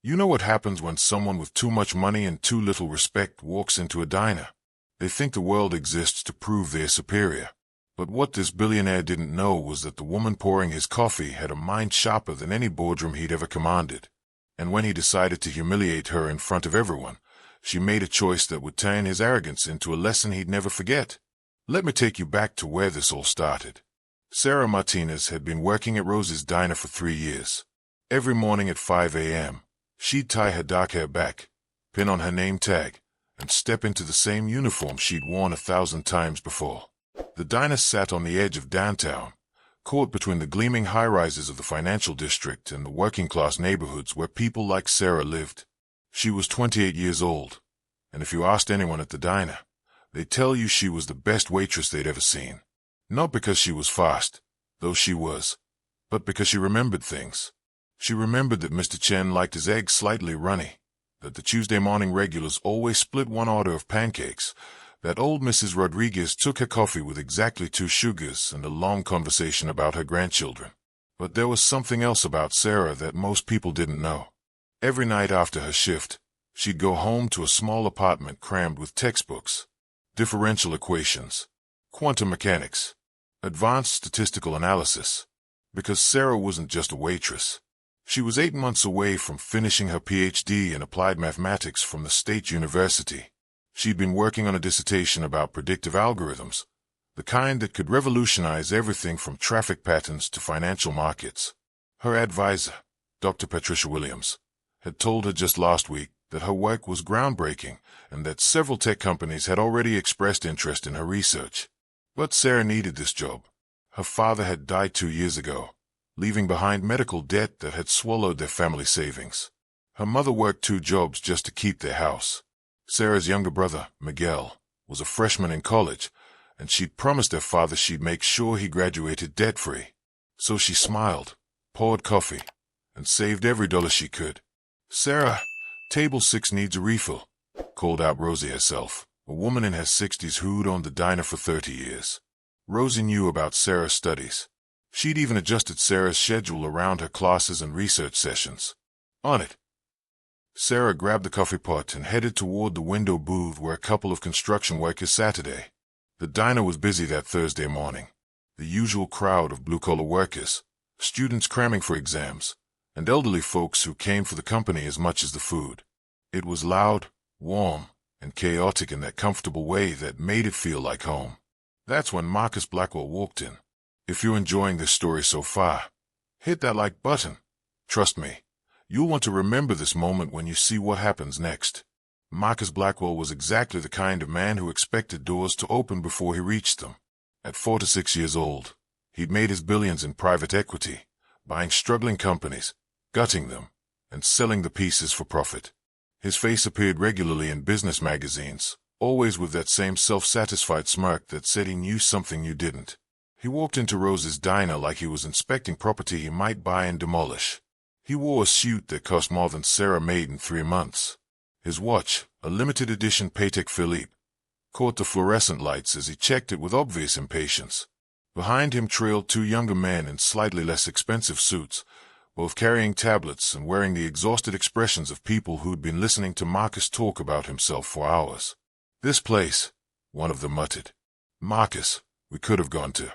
You know what happens when someone with too much money and too little respect walks into a diner? They think the world exists to prove they're superior. But what this billionaire didn't know was that the woman pouring his coffee had a mind sharper than any boardroom he'd ever commanded. And when he decided to humiliate her in front of everyone, she made a choice that would turn his arrogance into a lesson he'd never forget. Let me take you back to where this all started. Sarah Martinez had been working at Rose's diner for 3 years. Every morning at 5 a.m., she'd tie her dark hair back, pin on her name tag, and step into the same uniform she'd worn 1,000 times before. The diner sat on the edge of downtown, caught between the gleaming high-rises of the financial district and the working-class neighborhoods where people like Sarah lived. She was 28 years old, and if you asked anyone at the diner, they'd tell you she was the best waitress they'd ever seen. Not because she was fast, though she was, but because she remembered things. She remembered that Mr. Chen liked his eggs slightly runny, that the Tuesday morning regulars always split one order of pancakes, that old Mrs. Rodriguez took her coffee with exactly 2 sugars, and a long conversation about her grandchildren. But there was something else about Sarah that most people didn't know. Every night after her shift, she'd go home to a small apartment crammed with textbooks, differential equations, quantum mechanics, advanced statistical analysis. Because Sarah wasn't just a waitress. She was 8 months away from finishing her PhD in applied mathematics from the State University. She'd been working on a dissertation about predictive algorithms, the kind that could revolutionize everything from traffic patterns to financial markets. Her advisor, Dr. Patricia Williams, had told her just last week that her work was groundbreaking and that several tech companies had already expressed interest in her research. But Sarah needed this job. Her father had died 2 years ago, leaving behind medical debt that had swallowed their family savings. Her mother worked 2 jobs just to keep their house. Sarah's younger brother, Miguel, was a freshman in college, and she'd promised her father she'd make sure he graduated debt-free. So she smiled, poured coffee, and saved every dollar she could. "Sarah, table 6 needs a refill," called out Rosie herself, a woman in her 60s who'd owned the diner for 30 years. Rosie knew about Sarah's studies. She'd even adjusted Sarah's schedule around her classes and research sessions. On it. Sarah grabbed the coffee pot and headed toward the window booth where a couple of construction workers sat today. The diner was busy that Thursday morning. The usual crowd of blue-collar workers, students cramming for exams, and elderly folks who came for the company as much as the food. It was loud, warm, and chaotic in that comfortable way that made it feel like home. That's when Marcus Blackwell walked in. If you're enjoying this story so far, hit that like button. Trust me, you'll want to remember this moment when you see what happens next. Marcus Blackwell was exactly the kind of man who expected doors to open before he reached them. At 4 to 6 years old, he'd made his billions in private equity, buying struggling companies, gutting them, and selling the pieces for profit. His face appeared regularly in business magazines, always with that same self-satisfied smirk that said he knew something you didn't. He walked into Rose's diner like he was inspecting property he might buy and demolish. He wore a suit that cost more than Sarah made in 3 months. His watch, a limited edition Patek Philippe, caught the fluorescent lights as he checked it with obvious impatience. Behind him trailed 2 younger men in slightly less expensive suits, both carrying tablets and wearing the exhausted expressions of people who'd been listening to Marcus talk about himself for hours. "This place," one of them muttered. "Marcus, we could have gone to."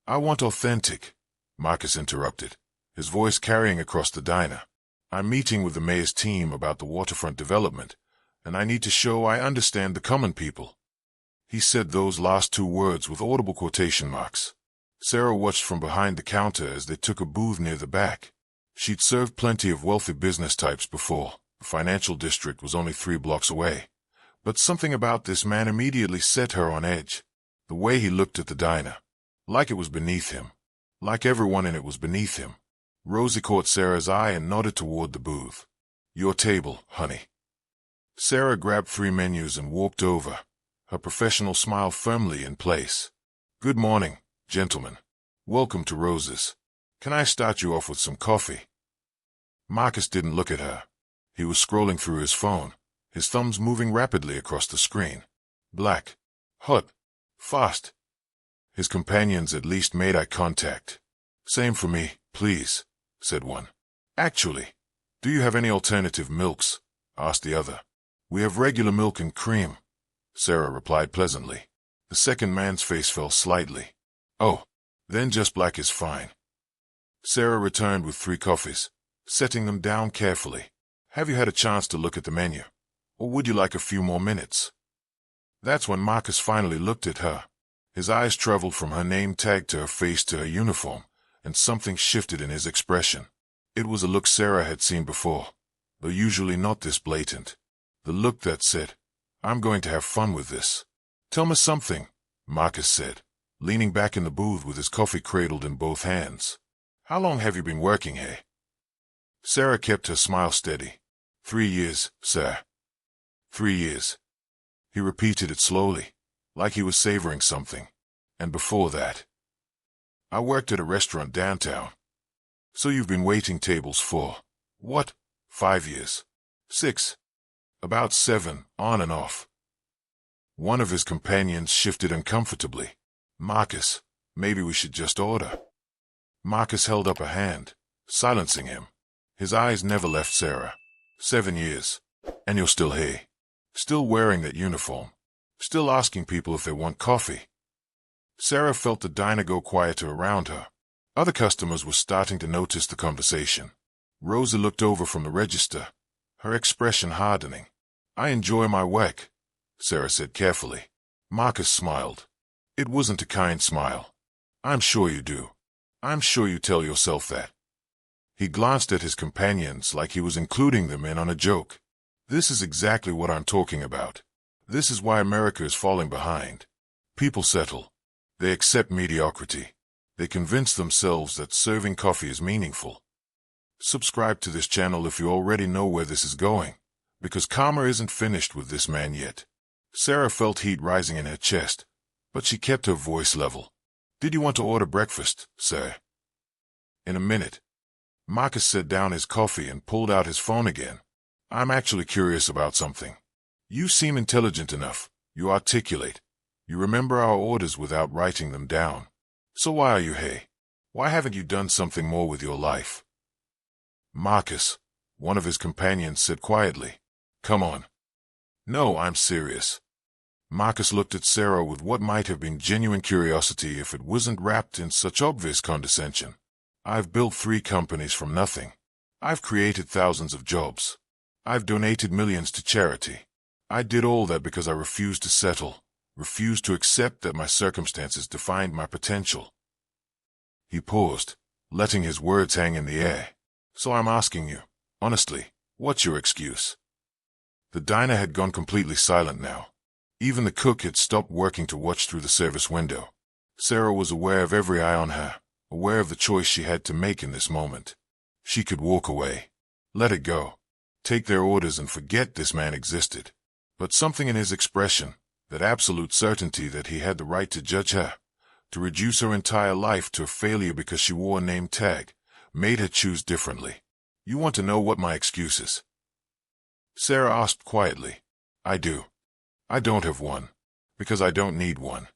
"I want authentic," Marcus interrupted, his voice carrying across the diner. "I'm meeting with the mayor's team about the waterfront development, and I need to show I understand the common people." He said those last 2 words with audible quotation marks. Sarah watched from behind the counter as they took a booth near the back. She'd served plenty of wealthy business types before. The financial district was only 3 blocks away. But something about this man immediately set her on edge. The way he looked at the diner. Like it was beneath him. Like everyone in it was beneath him. Rosie caught Sarah's eye and nodded toward the booth. "Your table, honey." Sarah grabbed 3 menus and walked over, her professional smile firmly in place. "Good morning, gentlemen. Welcome to Rose's. Can I start you off with some coffee?" Marcus didn't look at her. He was scrolling through his phone, his thumbs moving rapidly across the screen. Black. Hot. Fast. His companions at least made eye contact. "Same for me, please," said one. "Actually, Do you have any alternative milks? Asked the other. We have regular milk and cream, Sarah replied pleasantly. The second man's face fell slightly. Oh, then just black is fine. Sarah returned with 3 coffees, setting them down carefully. Have you had a chance to look at the menu? Or would you like a few more minutes? That's when Marcus finally looked at her. His eyes traveled from her name tag to her face to her uniform, and something shifted in his expression. It was a look Sarah had seen before, though usually not this blatant. The look that said, I'm going to have fun with this. Tell me something, Marcus said, leaning back in the booth with his coffee cradled in both hands. How long have you been working here? Sarah kept her smile steady. 3 years, sir. 3 years. He repeated it slowly, like he was savoring something. And before that, I worked at a restaurant downtown. So you've been waiting tables for, what, 5 years? 6? About 7, on and off. One of his companions shifted uncomfortably. Marcus, maybe we should just order. Marcus held up a hand, silencing him. His eyes never left Sarah. 7 years. And you're still here. Still wearing that uniform. Still asking people if they want coffee. Sarah felt the diner go quieter around her. Other customers were starting to notice the conversation. Rosa looked over from the register, her expression hardening. I enjoy my work, Sarah said carefully. Marcus smiled. It wasn't a kind smile. I'm sure you do. I'm sure you tell yourself that. He glanced at his companions like he was including them in on a joke. This is exactly what I'm talking about. This is why America is falling behind. People settle. They accept mediocrity. They convince themselves that serving coffee is meaningful. Subscribe to this channel if you already know where this is going, because karma isn't finished with this man yet. Sarah felt heat rising in her chest, but she kept her voice level. Did you want to order breakfast, sir? In a minute. Marcus set down his coffee and pulled out his phone again. I'm actually curious about something. You seem intelligent enough. You articulate. You remember our orders without writing them down. So why are you here? Why haven't you done something more with your life? Marcus, one of his companions said quietly. Come on. No, I'm serious. Marcus looked at Sarah with what might have been genuine curiosity if it wasn't wrapped in such obvious condescension. I've built 3 companies from nothing. I've created thousands of jobs. I've donated millions to charity. I did all that because I refused to settle, refused to accept that my circumstances defined my potential. He paused, letting his words hang in the air. So I'm asking you, honestly, what's your excuse? The diner had gone completely silent now. Even the cook had stopped working to watch through the service window. Sarah was aware of every eye on her, aware of the choice she had to make in this moment. She could walk away, let it go, take their orders and forget this man existed. But something in his expression, that absolute certainty that he had the right to judge her, to reduce her entire life to a failure because she wore a name tag, made her choose differently. You want to know what my excuse is? Sarah asked quietly. I do. I don't have one, because I don't need one.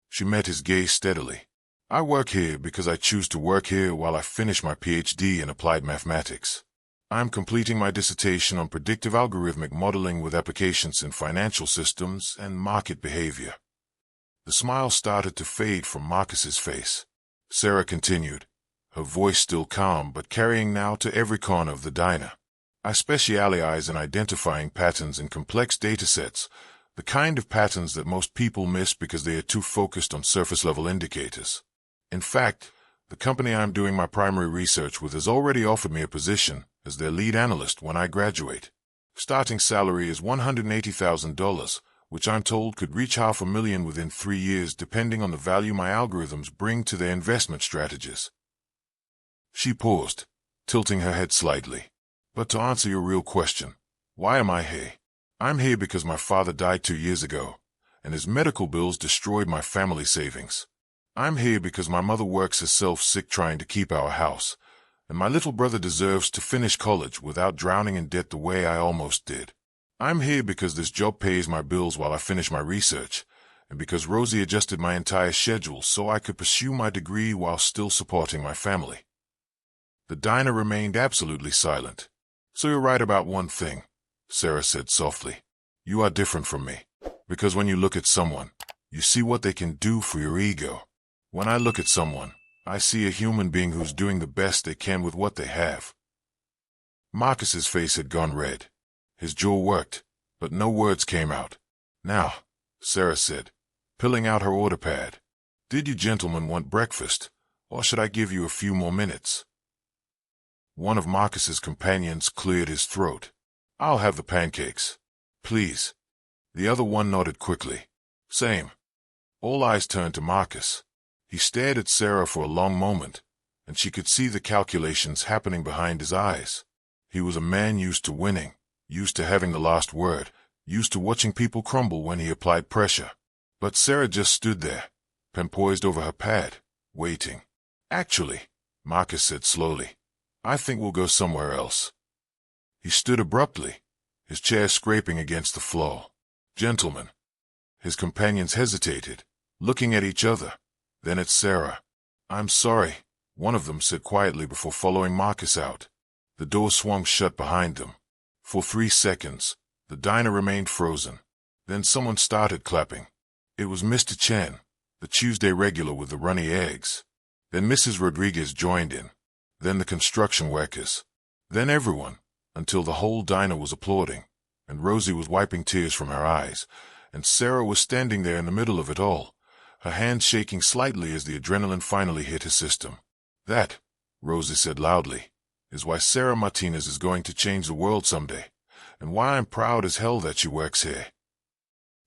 She met his gaze steadily. I work here because I choose to work here while I finish my PhD in applied mathematics. I'm completing my dissertation on predictive algorithmic modeling with applications in financial systems and market behavior. The smile started to fade from Marcus's face. Sarah continued, her voice still calm but carrying now to every corner of the diner. I specialize in identifying patterns in complex datasets, the kind of patterns that most people miss because they are too focused on surface-level indicators. In fact, the company I'm doing my primary research with has already offered me a position as their lead analyst when I graduate. Starting salary is $180,000, which I'm told could reach $500,000 within 3 years depending on the value my algorithms bring to their investment strategies. She paused, tilting her head slightly. But to answer your real question, why am I here? I'm here because my father died 2 years ago, and his medical bills destroyed my family savings. I'm here because my mother works herself sick trying to keep our house, and my little brother deserves to finish college without drowning in debt the way I almost did. I'm here because this job pays my bills while I finish my research, and because Rosie adjusted my entire schedule so I could pursue my degree while still supporting my family. The diner remained absolutely silent. So you're right about one thing, Sarah said softly. You are different from me. Because when you look at someone, you see what they can do for your ego. When I look at someone, I see a human being who's doing the best they can with what they have. Marcus's face had gone red. His jaw worked, but no words came out. Now, Sarah said, pulling out her order pad. Did you gentlemen want breakfast, or should I give you a few more minutes? One of Marcus's companions cleared his throat. I'll have the pancakes. Please. The other one nodded quickly. Same. All eyes turned to Marcus. He stared at Sarah for a long moment, and she could see the calculations happening behind his eyes. He was a man used to winning, used to having the last word, used to watching people crumble when he applied pressure. But Sarah just stood there, pen poised over her pad, waiting. Actually, Marcus said slowly, I think we'll go somewhere else. He stood abruptly, his chair scraping against the floor. Gentlemen. His companions hesitated, looking at each other, then at Sarah. I'm sorry, one of them said quietly before following Marcus out. The door swung shut behind them. For 3 seconds, the diner remained frozen. Then someone started clapping. It was Mr. Chen, the Tuesday regular with the runny eggs. Then Mrs. Rodriguez joined in. Then the construction workers. Then everyone, until the whole diner was applauding, and Rosie was wiping tears from her eyes, and Sarah was standing there in the middle of it all, her hands shaking slightly as the adrenaline finally hit her system. That, Rosie said loudly, is why Sarah Martinez is going to change the world someday, and why I'm proud as hell that she works here.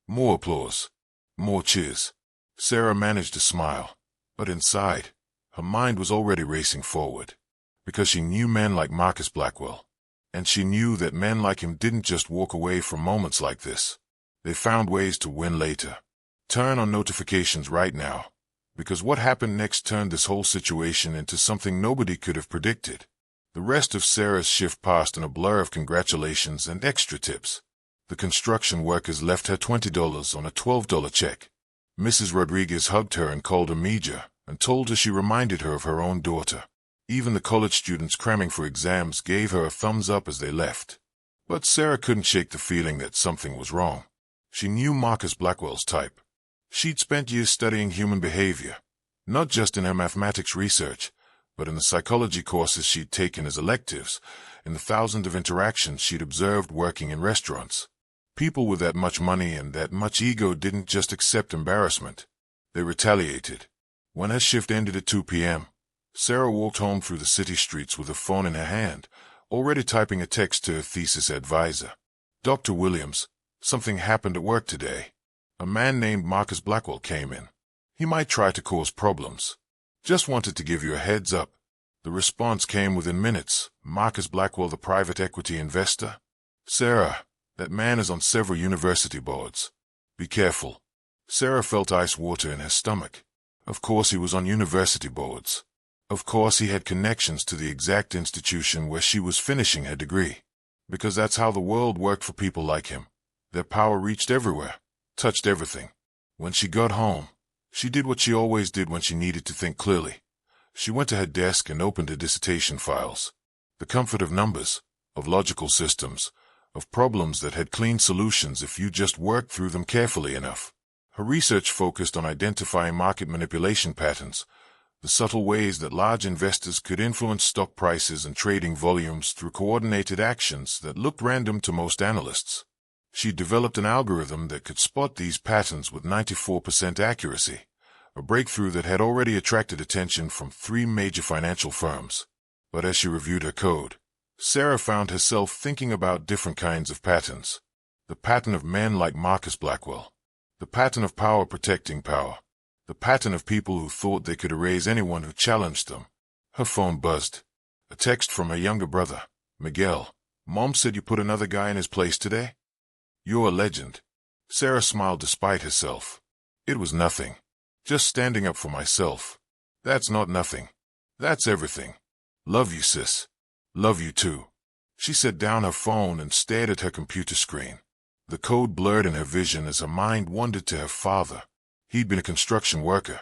More applause. More cheers. Sarah managed to smile, but inside, her mind was already racing forward, because she knew men like Marcus Blackwell, and she knew that men like him didn't just walk away from moments like this. They found ways to win later. Turn on notifications right now, because what happened next turned this whole situation into something nobody could have predicted. The rest of Sarah's shift passed in a blur of congratulations and extra tips. The construction workers left her $20 on a $12 check. Mrs. Rodriguez hugged her and called her Mija, and told her she reminded her of her own daughter. Even the college students cramming for exams gave her a thumbs up as they left. But Sarah couldn't shake the feeling that something was wrong. She knew Marcus Blackwell's type. She'd spent years studying human behavior, not just in her mathematics research, but in the psychology courses she'd taken as electives, in the thousands of interactions she'd observed working in restaurants. People with that much money and that much ego didn't just accept embarrassment. They retaliated. When her shift ended at 2 p.m., Sarah walked home through the city streets with her phone in her hand, already typing a text to her thesis advisor. Dr. Williams, something happened at work today. A man named Marcus Blackwell came in. He might try to cause problems. Just wanted to give you a heads up. The response came within minutes. Marcus Blackwell, the private equity investor. Sarah, that man is on several university boards. Be careful. Sarah felt ice water in her stomach. Of course he was on university boards. Of course he had connections to the exact institution where she was finishing her degree. Because that's how the world worked for people like him. Their power reached everywhere, touched everything. When she got home, she did what she always did when she needed to think clearly. She went to her desk and opened her dissertation files. The comfort of numbers, of logical systems, of problems that had clean solutions if you just worked through them carefully enough. Her research focused on identifying market manipulation patterns, the subtle ways that large investors could influence stock prices and trading volumes through coordinated actions that looked random to most analysts. She developed an algorithm that could spot these patterns with 94% accuracy, a breakthrough that had already attracted attention from 3 major financial firms. But as she reviewed her code, Sarah found herself thinking about different kinds of patterns. The pattern of men like Marcus Blackwell. The pattern of power protecting power. The pattern of people who thought they could erase anyone who challenged them. Her phone buzzed. A text from her younger brother, Miguel. Mom said you put another guy in his place today? You're a legend. Sarah smiled despite herself. It was nothing. Just standing up for myself. That's not nothing. That's everything. Love you, sis. Love you too. She set down her phone and stared at her computer screen. The code blurred in her vision as her mind wandered to her father. He'd been a construction worker,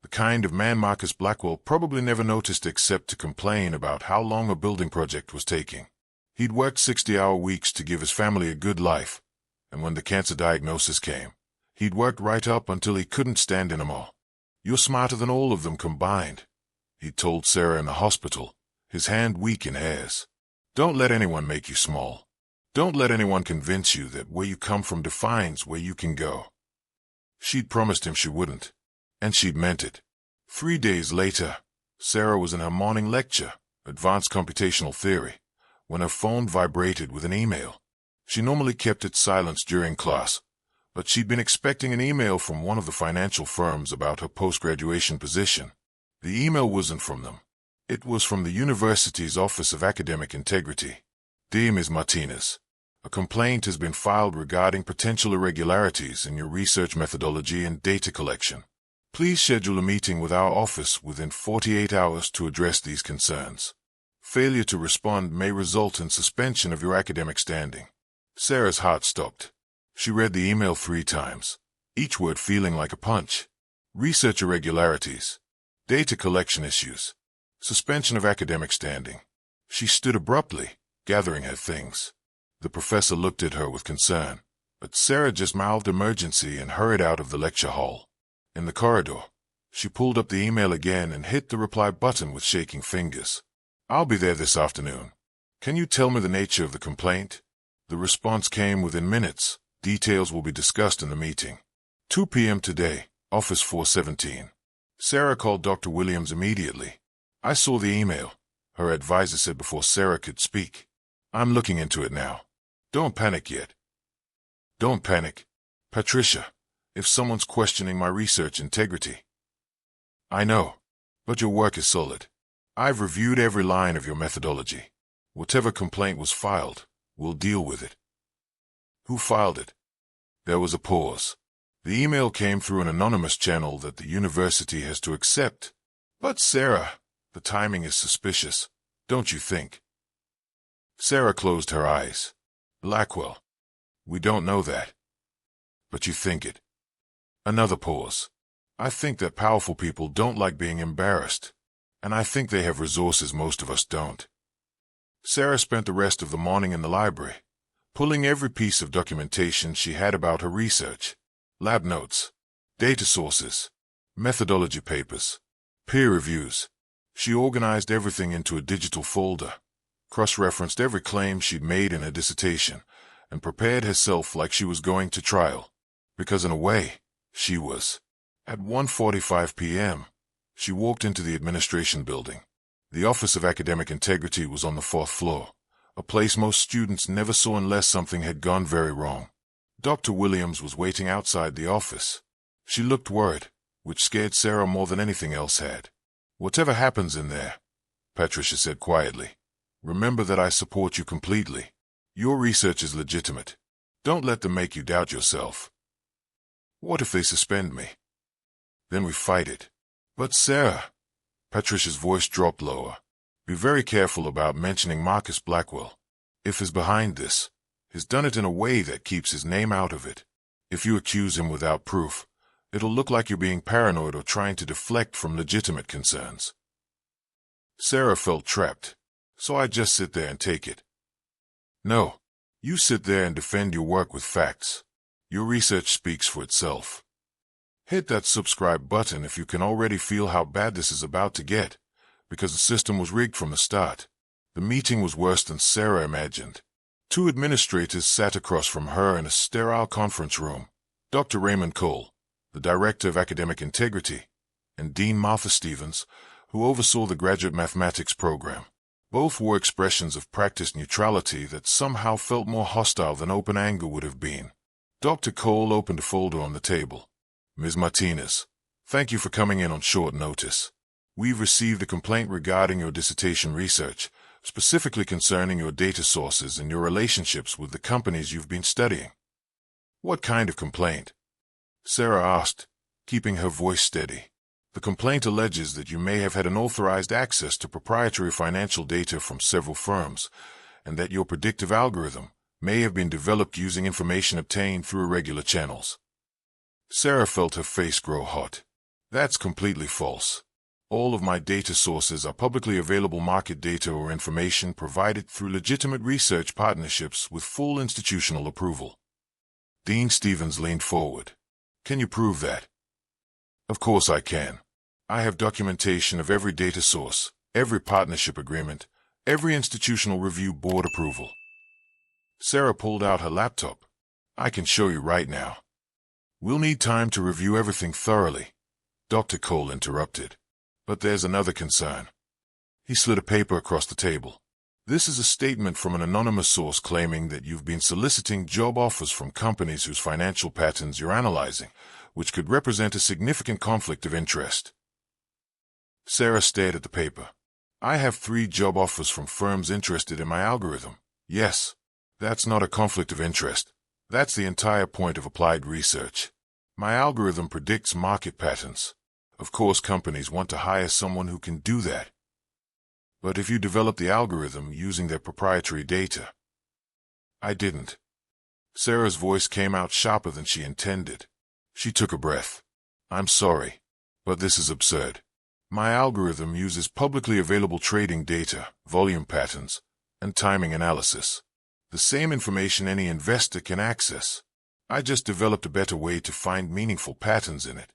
the kind of man Marcus Blackwell probably never noticed except to complain about how long a building project was taking. He'd worked 60-hour weeks to give his family a good life, and when the cancer diagnosis came, he'd worked right up until he couldn't stand anymore. "You're smarter than all of them combined," he told Sarah in the hospital, his hand weak in hers. "Don't let anyone make you small. Don't let anyone convince you that where you come from defines where you can go." She'd promised him she wouldn't, and she'd meant it. 3 days later, Sarah was in her morning lecture, Advanced Computational Theory, when her phone vibrated with an email. She normally kept it silenced during class, but she'd been expecting an email from one of the financial firms about her post-graduation position. The email wasn't from them. It was from the university's Office of Academic Integrity. "Dear Ms. Martinez, a complaint has been filed regarding potential irregularities in your research methodology and data collection. Please schedule a meeting with our office within 48 hours to address these concerns. Failure to respond may result in suspension of your academic standing." Sarah's heart stopped. She read the email 3 times, each word feeling like a punch. Research irregularities, data collection issues, suspension of academic standing. She stood abruptly, gathering her things. The professor looked at her with concern, but Sarah just mouthed emergency and hurried out of the lecture hall. In the corridor, she pulled up the email again and hit the reply button with shaking fingers. "I'll be there this afternoon. Can you tell me the nature of the complaint?" The response came within minutes. "Details will be discussed in the meeting. 2 p.m. today, Office 417. Sarah called Dr. Williams immediately. "I saw the email," her advisor said before Sarah could speak. "I'm looking into it now. Don't panic yet." "Don't panic, Patricia, if someone's questioning my research integrity." "I know, but your work is solid. I've reviewed every line of your methodology. Whatever complaint was filed, we'll deal with it." "Who filed it?" There was a pause. "The email came through an anonymous channel that the university has to accept." "But Sarah, the timing is suspicious, don't you think?" Sarah closed her eyes. "Blackwell, we don't know that." "But you think it?" Another pause. "I think that powerful people don't like being embarrassed, and I think they have resources most of us don't." Sarah spent the rest of the morning in the library, pulling every piece of documentation she had about her research. Lab notes, data sources, methodology papers, peer reviews. She organized everything into a digital folder, cross-referenced every claim she'd made in her dissertation, and prepared herself like she was going to trial. Because in a way, she was. At 1:45 p.m., she walked into the administration building. The Office of Academic Integrity was on the 4th floor, a place most students never saw unless something had gone very wrong. Dr. Williams was waiting outside the office. She looked worried, which scared Sarah more than anything else had. "Whatever happens in there," Patricia said quietly, "remember that I support you completely. Your research is legitimate. Don't let them make you doubt yourself." "What if they suspend me?" "Then we fight it." "But Sarah," Patricia's voice dropped lower, "be very careful about mentioning Marcus Blackwell. If he's behind this, he's done it in a way that keeps his name out of it. If you accuse him without proof, it'll look like you're being paranoid or trying to deflect from legitimate concerns." Sarah felt trapped. "So I just sit there and take it?" "No. You sit there and defend your work with facts. Your research speaks for itself." Hit that subscribe button if you can already feel how bad this is about to get, because the system was rigged from the start. The meeting was worse than Sarah imagined. 2 administrators sat across from her in a sterile conference room. Dr. Raymond Cole, the Director of Academic Integrity, and Dean Martha Stevens, who oversaw the graduate mathematics program. Both were expressions of practiced neutrality that somehow felt more hostile than open anger would have been. Dr. Cole opened a folder on the table. "Ms. Martinez, thank you for coming in on short notice. We've received a complaint regarding your dissertation research, specifically concerning your data sources and your relationships with the companies you've been studying." "What kind of complaint?" Sarah asked, keeping her voice steady. "The complaint alleges that you may have had unauthorized access to proprietary financial data from several firms, and that your predictive algorithm may have been developed using information obtained through irregular channels." Sarah felt her face grow hot. "That's completely false. All of my data sources are publicly available market data or information provided through legitimate research partnerships with full institutional approval. Dean Stevens leaned forward. Can you prove that? Of course I can. I have documentation of every data source, every partnership agreement, every institutional review board approval. Sarah pulled out her laptop. I can show you right now. We'll need time to review everything thoroughly. Dr. Cole interrupted. But there's another concern. He slid a paper across the table. This is a statement from an anonymous source claiming that you've been soliciting job offers from companies whose financial patterns you're analyzing, which could represent a significant conflict of interest. Sarah stared at the paper. I have 3 job offers from firms interested in my algorithm. Yes, that's not a conflict of interest. That's the entire point of applied research. My algorithm predicts market patterns. Of course, companies want to hire someone who can do that. But if you develop the algorithm using their proprietary data... I didn't. Sarah's voice came out sharper than she intended. She took a breath. I'm sorry, but this is absurd. My algorithm uses publicly available trading data, volume patterns, and timing analysis. The same information any investor can access. I just developed a better way to find meaningful patterns in it.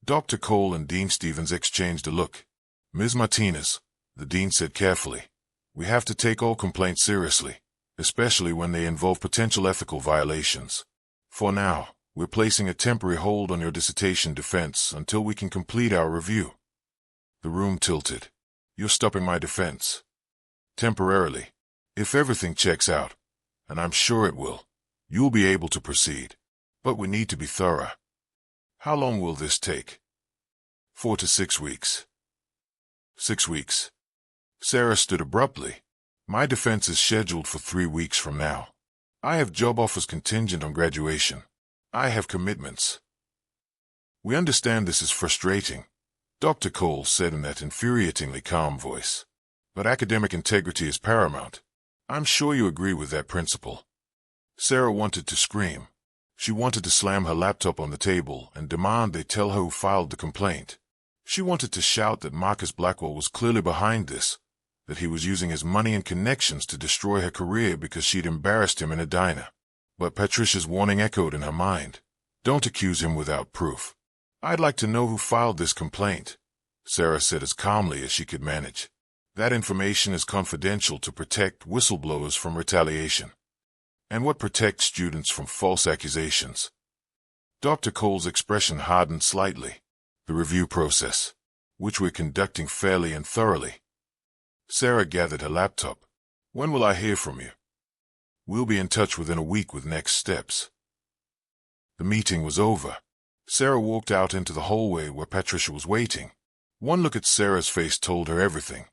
Dr. Cole and Dean Stevens exchanged a look. Ms. Martinez, the dean said carefully, we have to take all complaints seriously, especially when they involve potential ethical violations. For now, we're placing a temporary hold on your dissertation defense until we can complete our review. The room tilted. You're stopping my defense. Temporarily. If everything checks out, and I'm sure it will, you'll be able to proceed. But we need to be thorough. How long will this take? 4 to 6 weeks. 6 weeks. Sarah stood abruptly. My defense is scheduled for 3 weeks from now. I have job offers contingent on graduation. I have commitments. We understand this is frustrating, Dr. Cole said in that infuriatingly calm voice. But academic integrity is paramount. I'm sure you agree with that principle. Sarah wanted to scream. She wanted to slam her laptop on the table and demand they tell her who filed the complaint. She wanted to shout that Marcus Blackwell was clearly behind this, that he was using his money and connections to destroy her career because she'd embarrassed him in a diner. But Patricia's warning echoed in her mind. Don't accuse him without proof. I'd like to know who filed this complaint, Sarah said as calmly as she could manage. That information is confidential to protect whistleblowers from retaliation. And what protects students from false accusations? Dr. Cole's expression hardened slightly. The review process, which we're conducting fairly and thoroughly. Sarah gathered her laptop. When will I hear from you? We'll be in touch within a week with next steps. The meeting was over. Sarah walked out into the hallway where Patricia was waiting. One look at Sarah's face told her everything.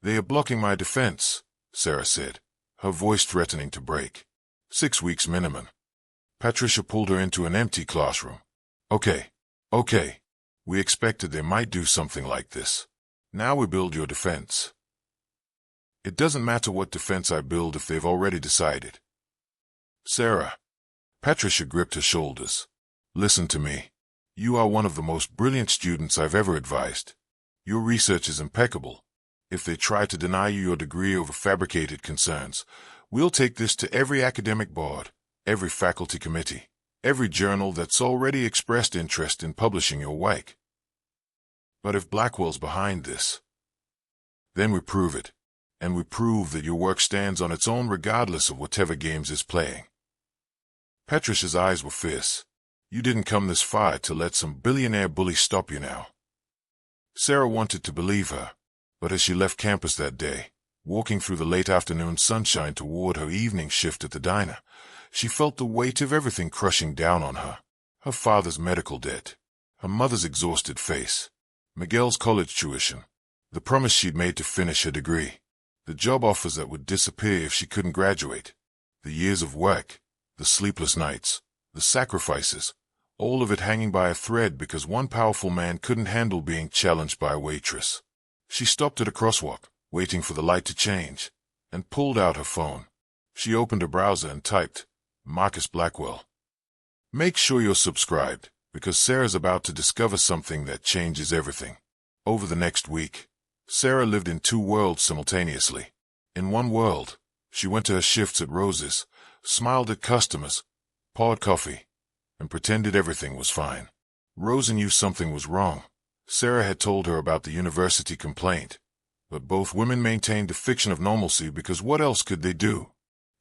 They are blocking my defense, Sarah said, her voice threatening to break. 6 weeks minimum. Patricia pulled her into an empty classroom. Okay. We expected they might do something like this. Now we build your defense. It doesn't matter what defense I build if they've already decided. Sarah. Patricia gripped her shoulders. Listen to me. You are one of the most brilliant students I've ever advised. Your research is impeccable. If they try to deny you your degree over fabricated concerns, we'll take this to every academic board, every faculty committee, every journal that's already expressed interest in publishing your work. But if Blackwell's behind this, then we prove it, and we prove that your work stands on its own regardless of whatever games is playing. Patricia's eyes were fierce. You didn't come this far to let some billionaire bully stop you now. Sarah wanted to believe her, but as she left campus that day, walking through the late afternoon sunshine toward her evening shift at the diner, she felt the weight of everything crushing down on her. Her father's medical debt, her mother's exhausted face, Miguel's college tuition, the promise she'd made to finish her degree, the job offers that would disappear if she couldn't graduate, the years of work, the sleepless nights, the sacrifices, all of it hanging by a thread because one powerful man couldn't handle being challenged by a waitress. She stopped at a crosswalk, waiting for the light to change, and pulled out her phone. She opened her browser and typed, Marcus Blackwell. Make sure you're subscribed, because Sarah's about to discover something that changes everything. Over the next week, Sarah lived in two worlds simultaneously. In one world, she went to her shifts at Rose's, smiled at customers, poured coffee, and pretended everything was fine. Rose knew something was wrong. Sarah had told her about the university complaint, but both women maintained a fiction of normalcy because what else could they do?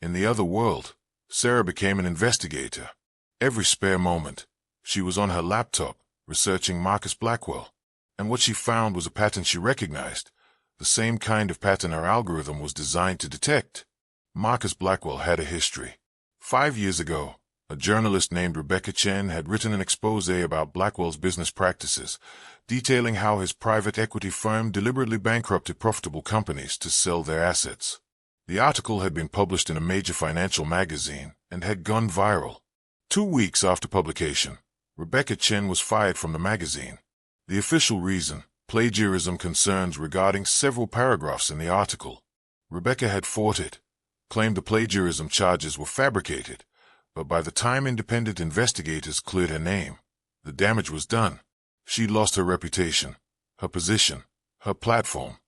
In the other world, Sarah became an investigator. Every spare moment, she was on her laptop, researching Marcus Blackwell, and what she found was a pattern she recognized, the same kind of pattern her algorithm was designed to detect. Marcus Blackwell had a history. 5 years ago, a journalist named Rebecca Chen had written an expose about Blackwell's business practices, detailing how his private equity firm deliberately bankrupted profitable companies to sell their assets. The article had been published in a major financial magazine and had gone viral. 2 weeks after publication, Rebecca Chen was fired from the magazine. The official reason: plagiarism concerns regarding several paragraphs in the article. Rebecca had fought it, claimed the plagiarism charges were fabricated, but by the time independent investigators cleared her name, the damage was done. She'd lost her reputation, her position, her platform.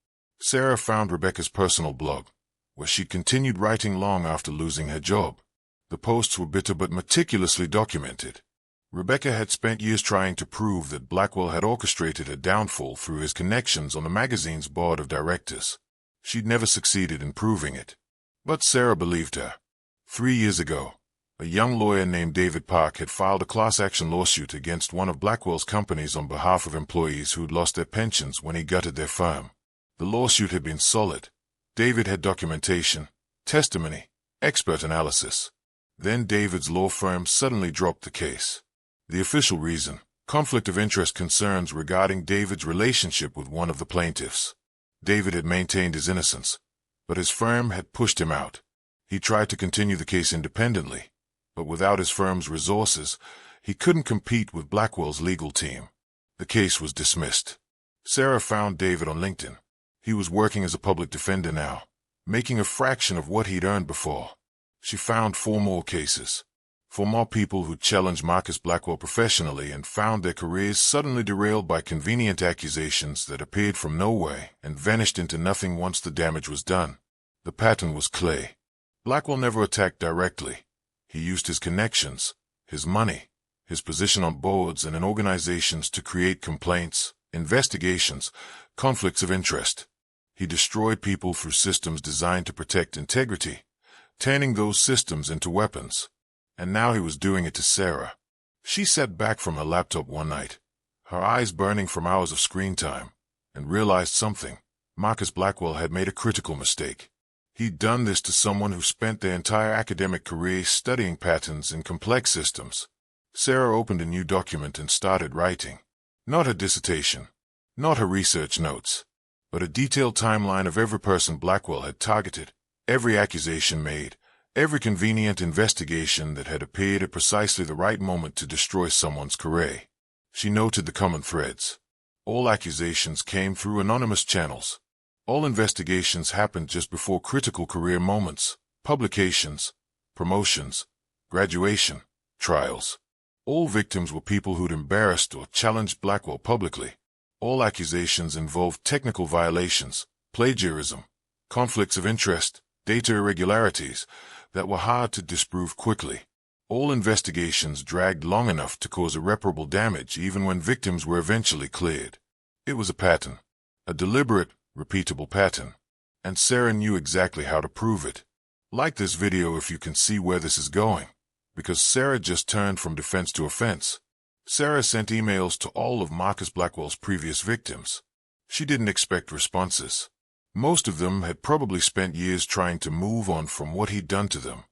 Sarah found Rebecca's personal blog, where she continued writing long after losing her job. The posts were bitter but meticulously documented. Rebecca had spent years trying to prove that Blackwell had orchestrated her downfall through his connections on the magazine's board of directors. She'd never succeeded in proving it. But Sarah believed her. 3 years ago, a young lawyer named David Park had filed a class-action lawsuit against one of Blackwell's companies on behalf of employees who'd lost their pensions when he gutted their firm. The lawsuit had been solid. David had documentation, testimony, expert analysis. Then David's law firm suddenly dropped the case. The official reason: conflict of interest concerns regarding David's relationship with one of the plaintiffs. David had maintained his innocence, but his firm had pushed him out. He tried to continue the case independently, but without his firm's resources, he couldn't compete with Blackwell's legal team. The case was dismissed. Sarah found David on LinkedIn. He was working as a public defender now, making a fraction of what he'd earned before. She found 4 more cases. 4 more people who challenged Marcus Blackwell professionally and found their careers suddenly derailed by convenient accusations that appeared from nowhere and vanished into nothing once the damage was done. The pattern was clear. Blackwell never attacked directly. He used his connections, his money, his position on boards and in organizations to create complaints, investigations, conflicts of interest. He destroyed people through systems designed to protect integrity, turning those systems into weapons. And now he was doing it to Sarah. She sat back from her laptop one night, her eyes burning from hours of screen time, and realized something. Marcus Blackwell had made a critical mistake. He'd done this to someone who spent their entire academic career studying patterns in complex systems. Sarah opened a new document and started writing. Not her dissertation, not her research notes, but a detailed timeline of every person Blackwell had targeted, every accusation made, every convenient investigation that had appeared at precisely the right moment to destroy someone's career. She noted the common threads. All accusations came through anonymous channels. All investigations happened just before critical career moments, publications, promotions, graduation, trials. All victims were people who'd embarrassed or challenged Blackwell publicly. All accusations involved technical violations, plagiarism, conflicts of interest, data irregularities that were hard to disprove quickly. All investigations dragged long enough to cause irreparable damage even when victims were eventually cleared. It was a pattern, a deliberate, repeatable pattern, and Sarah knew exactly how to prove it. Like this video if you can see where this is going, because Sarah just turned from defense to offense. Sarah sent emails to all of Marcus Blackwell's previous victims. She didn't expect responses. Most of them had probably spent years trying to move on from what he'd done to them.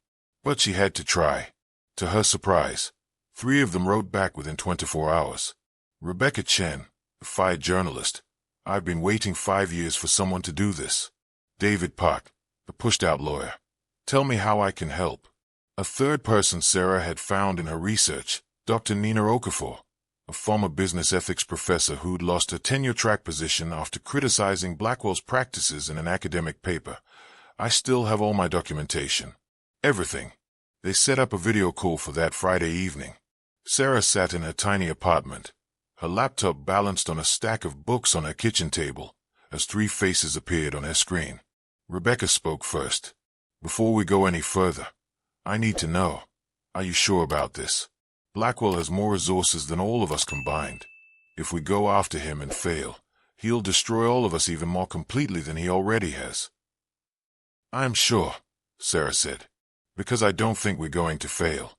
But she had to try. To her surprise, 3 of them wrote back within 24 hours. Rebecca Chen, the fired journalist: "I've been waiting 5 years for someone to do this." David Park, the pushed-out lawyer: "Tell me how I can help." A third person Sarah had found in her research, Dr. Nina Okafor, a former business ethics professor who'd lost her tenure-track position after criticizing Blackwell's practices in an academic paper. "I still have all my documentation. Everything." They set up a video call for that Friday evening. Sarah sat in her tiny apartment, Her laptop balanced on a stack of books on her kitchen table, as three faces appeared on her screen. Rebecca spoke first. "Before we go any further, I need to know, are you sure about this? Blackwell has more resources than all of us combined. If we go after him and fail, he'll destroy all of us even more completely than he already has." "I'm sure," Sarah said, "because I don't think we're going to fail."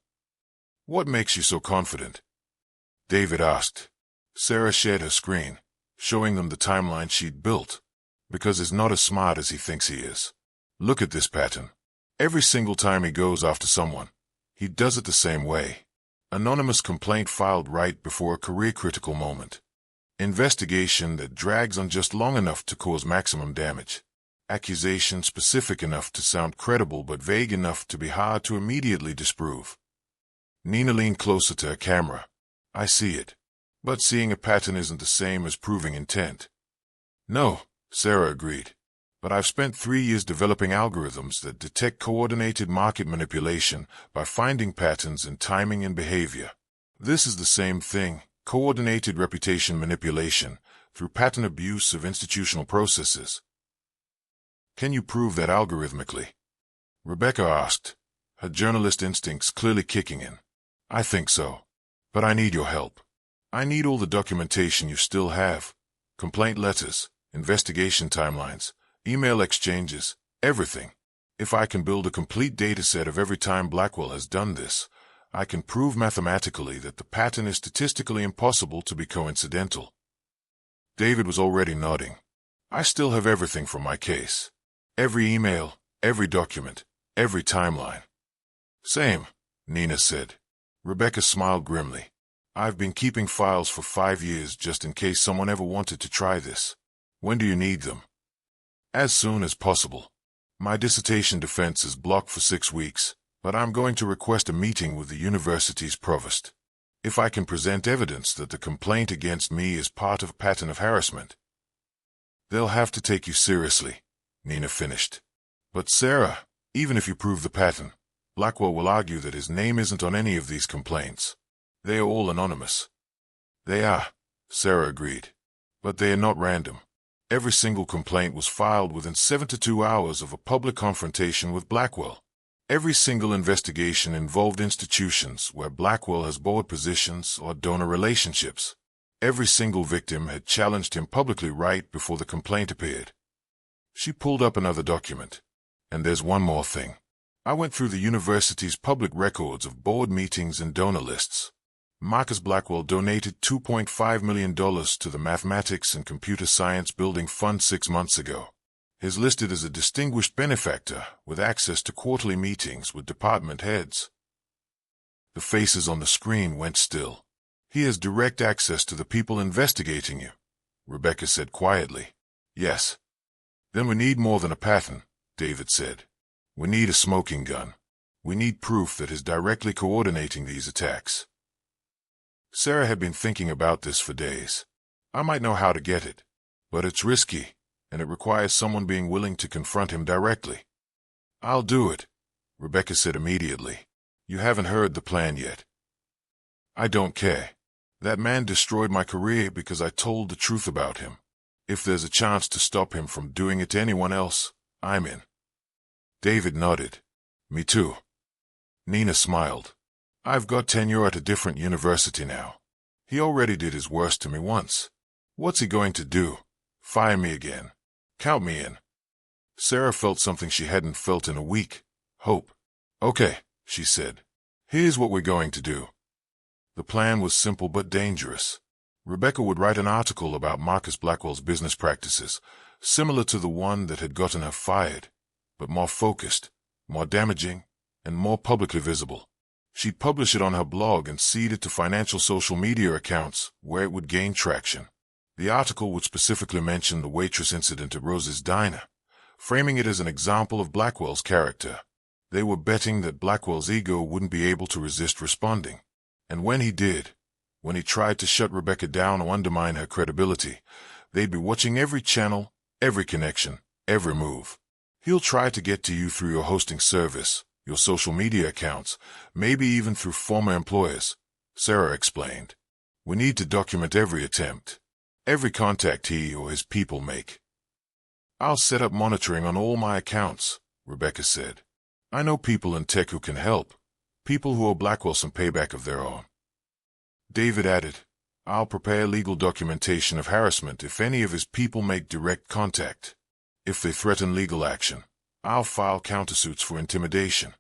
"What makes you so confident?" David asked. Sarah shared her screen, showing them the timeline she'd built. "Because he's not as smart as he thinks he is. Look at this pattern. Every single time he goes after someone, he does it the same way. Anonymous complaint filed right before a career-critical moment. Investigation that drags on just long enough to cause maximum damage. Accusation specific enough to sound credible but vague enough to be hard to immediately disprove." Nina leaned closer to her camera. "I see it. But seeing a pattern isn't the same as proving intent." "No," Sarah agreed. "But I've spent 3 years developing algorithms that detect coordinated market manipulation by finding patterns in timing and behavior. This is the same thing, coordinated reputation manipulation, through pattern abuse of institutional processes." "Can you prove that algorithmically?" Rebecca asked, her journalist instincts clearly kicking in. "I think so. But I need your help. I need all the documentation you still have. Complaint letters, investigation timelines, email exchanges, everything. If I can build a complete dataset of every time Blackwell has done this, I can prove mathematically that the pattern is statistically impossible to be coincidental." David was already nodding. "I still have everything from my case. Every email, every document, every timeline." "Same," Nina said. Rebecca smiled grimly. "I've been keeping files for 5 years just in case someone ever wanted to try this. When do you need them?" "As soon as possible. My dissertation defense is blocked for 6 weeks, but I'm going to request a meeting with the university's provost. If I can present evidence that the complaint against me is part of a pattern of harassment." "They'll have to take you seriously," Nina finished. "But Sarah, even if you prove the pattern, Blackwell will argue that his name isn't on any of these complaints. They are all anonymous." "They are," Sarah agreed. "But they are not random. Every single complaint was filed within 72 hours of a public confrontation with Blackwell. Every single investigation involved institutions where Blackwell has board positions or donor relationships. Every single victim had challenged him publicly right before the complaint appeared." She pulled up another document. "And there's one more thing. I went through the university's public records of board meetings and donor lists. Marcus Blackwell donated $2.5 million to the Mathematics and Computer Science Building Fund 6 months ago. He's listed as a distinguished benefactor with access to quarterly meetings with department heads." The faces on the screen went still. "He has direct access to the people investigating you," Rebecca said quietly. "Yes." "Then we need more than a pattern," David said. "We need a smoking gun. We need proof that he's directly coordinating these attacks." Sarah had been thinking about this for days. "I might know how to get it, but it's risky, and it requires someone being willing to confront him directly." "I'll do it," Rebecca said immediately. "You haven't heard the plan yet." "I don't care. That man destroyed my career because I told the truth about him. If there's a chance to stop him from doing it to anyone else, I'm in." David nodded. "Me too." Nina smiled. "I've got tenure at a different university now. He already did his worst to me once. What's he going to do? Fire me again? Count me in." Sarah felt something she hadn't felt in a week. Hope. "Okay," she said. "Here's what we're going to do." The plan was simple but dangerous. Rebecca would write an article about Marcus Blackwell's business practices, similar to the one that had gotten her fired, but more focused, more damaging, and more publicly visible. She'd publish it on her blog and seed it to financial social media accounts where it would gain traction. The article would specifically mention the Waitress incident at Rose's Diner, framing it as an example of Blackwell's character. They were betting that Blackwell's ego wouldn't be able to resist responding. And when he did, when he tried to shut Rebecca down or undermine her credibility, they'd be watching every channel, every connection, every move. He'll try to get to you through your hosting service, your social media accounts, maybe even through former employers, Sarah explained. We need to document every attempt, every contact he or his people make. I'll set up monitoring on all my accounts, Rebecca said. I know people in tech who can help, people who owe Blackwell some payback of their own. David added, I'll prepare legal documentation of harassment if any of his people make direct contact. If they threaten legal action, I'll file countersuits for intimidation.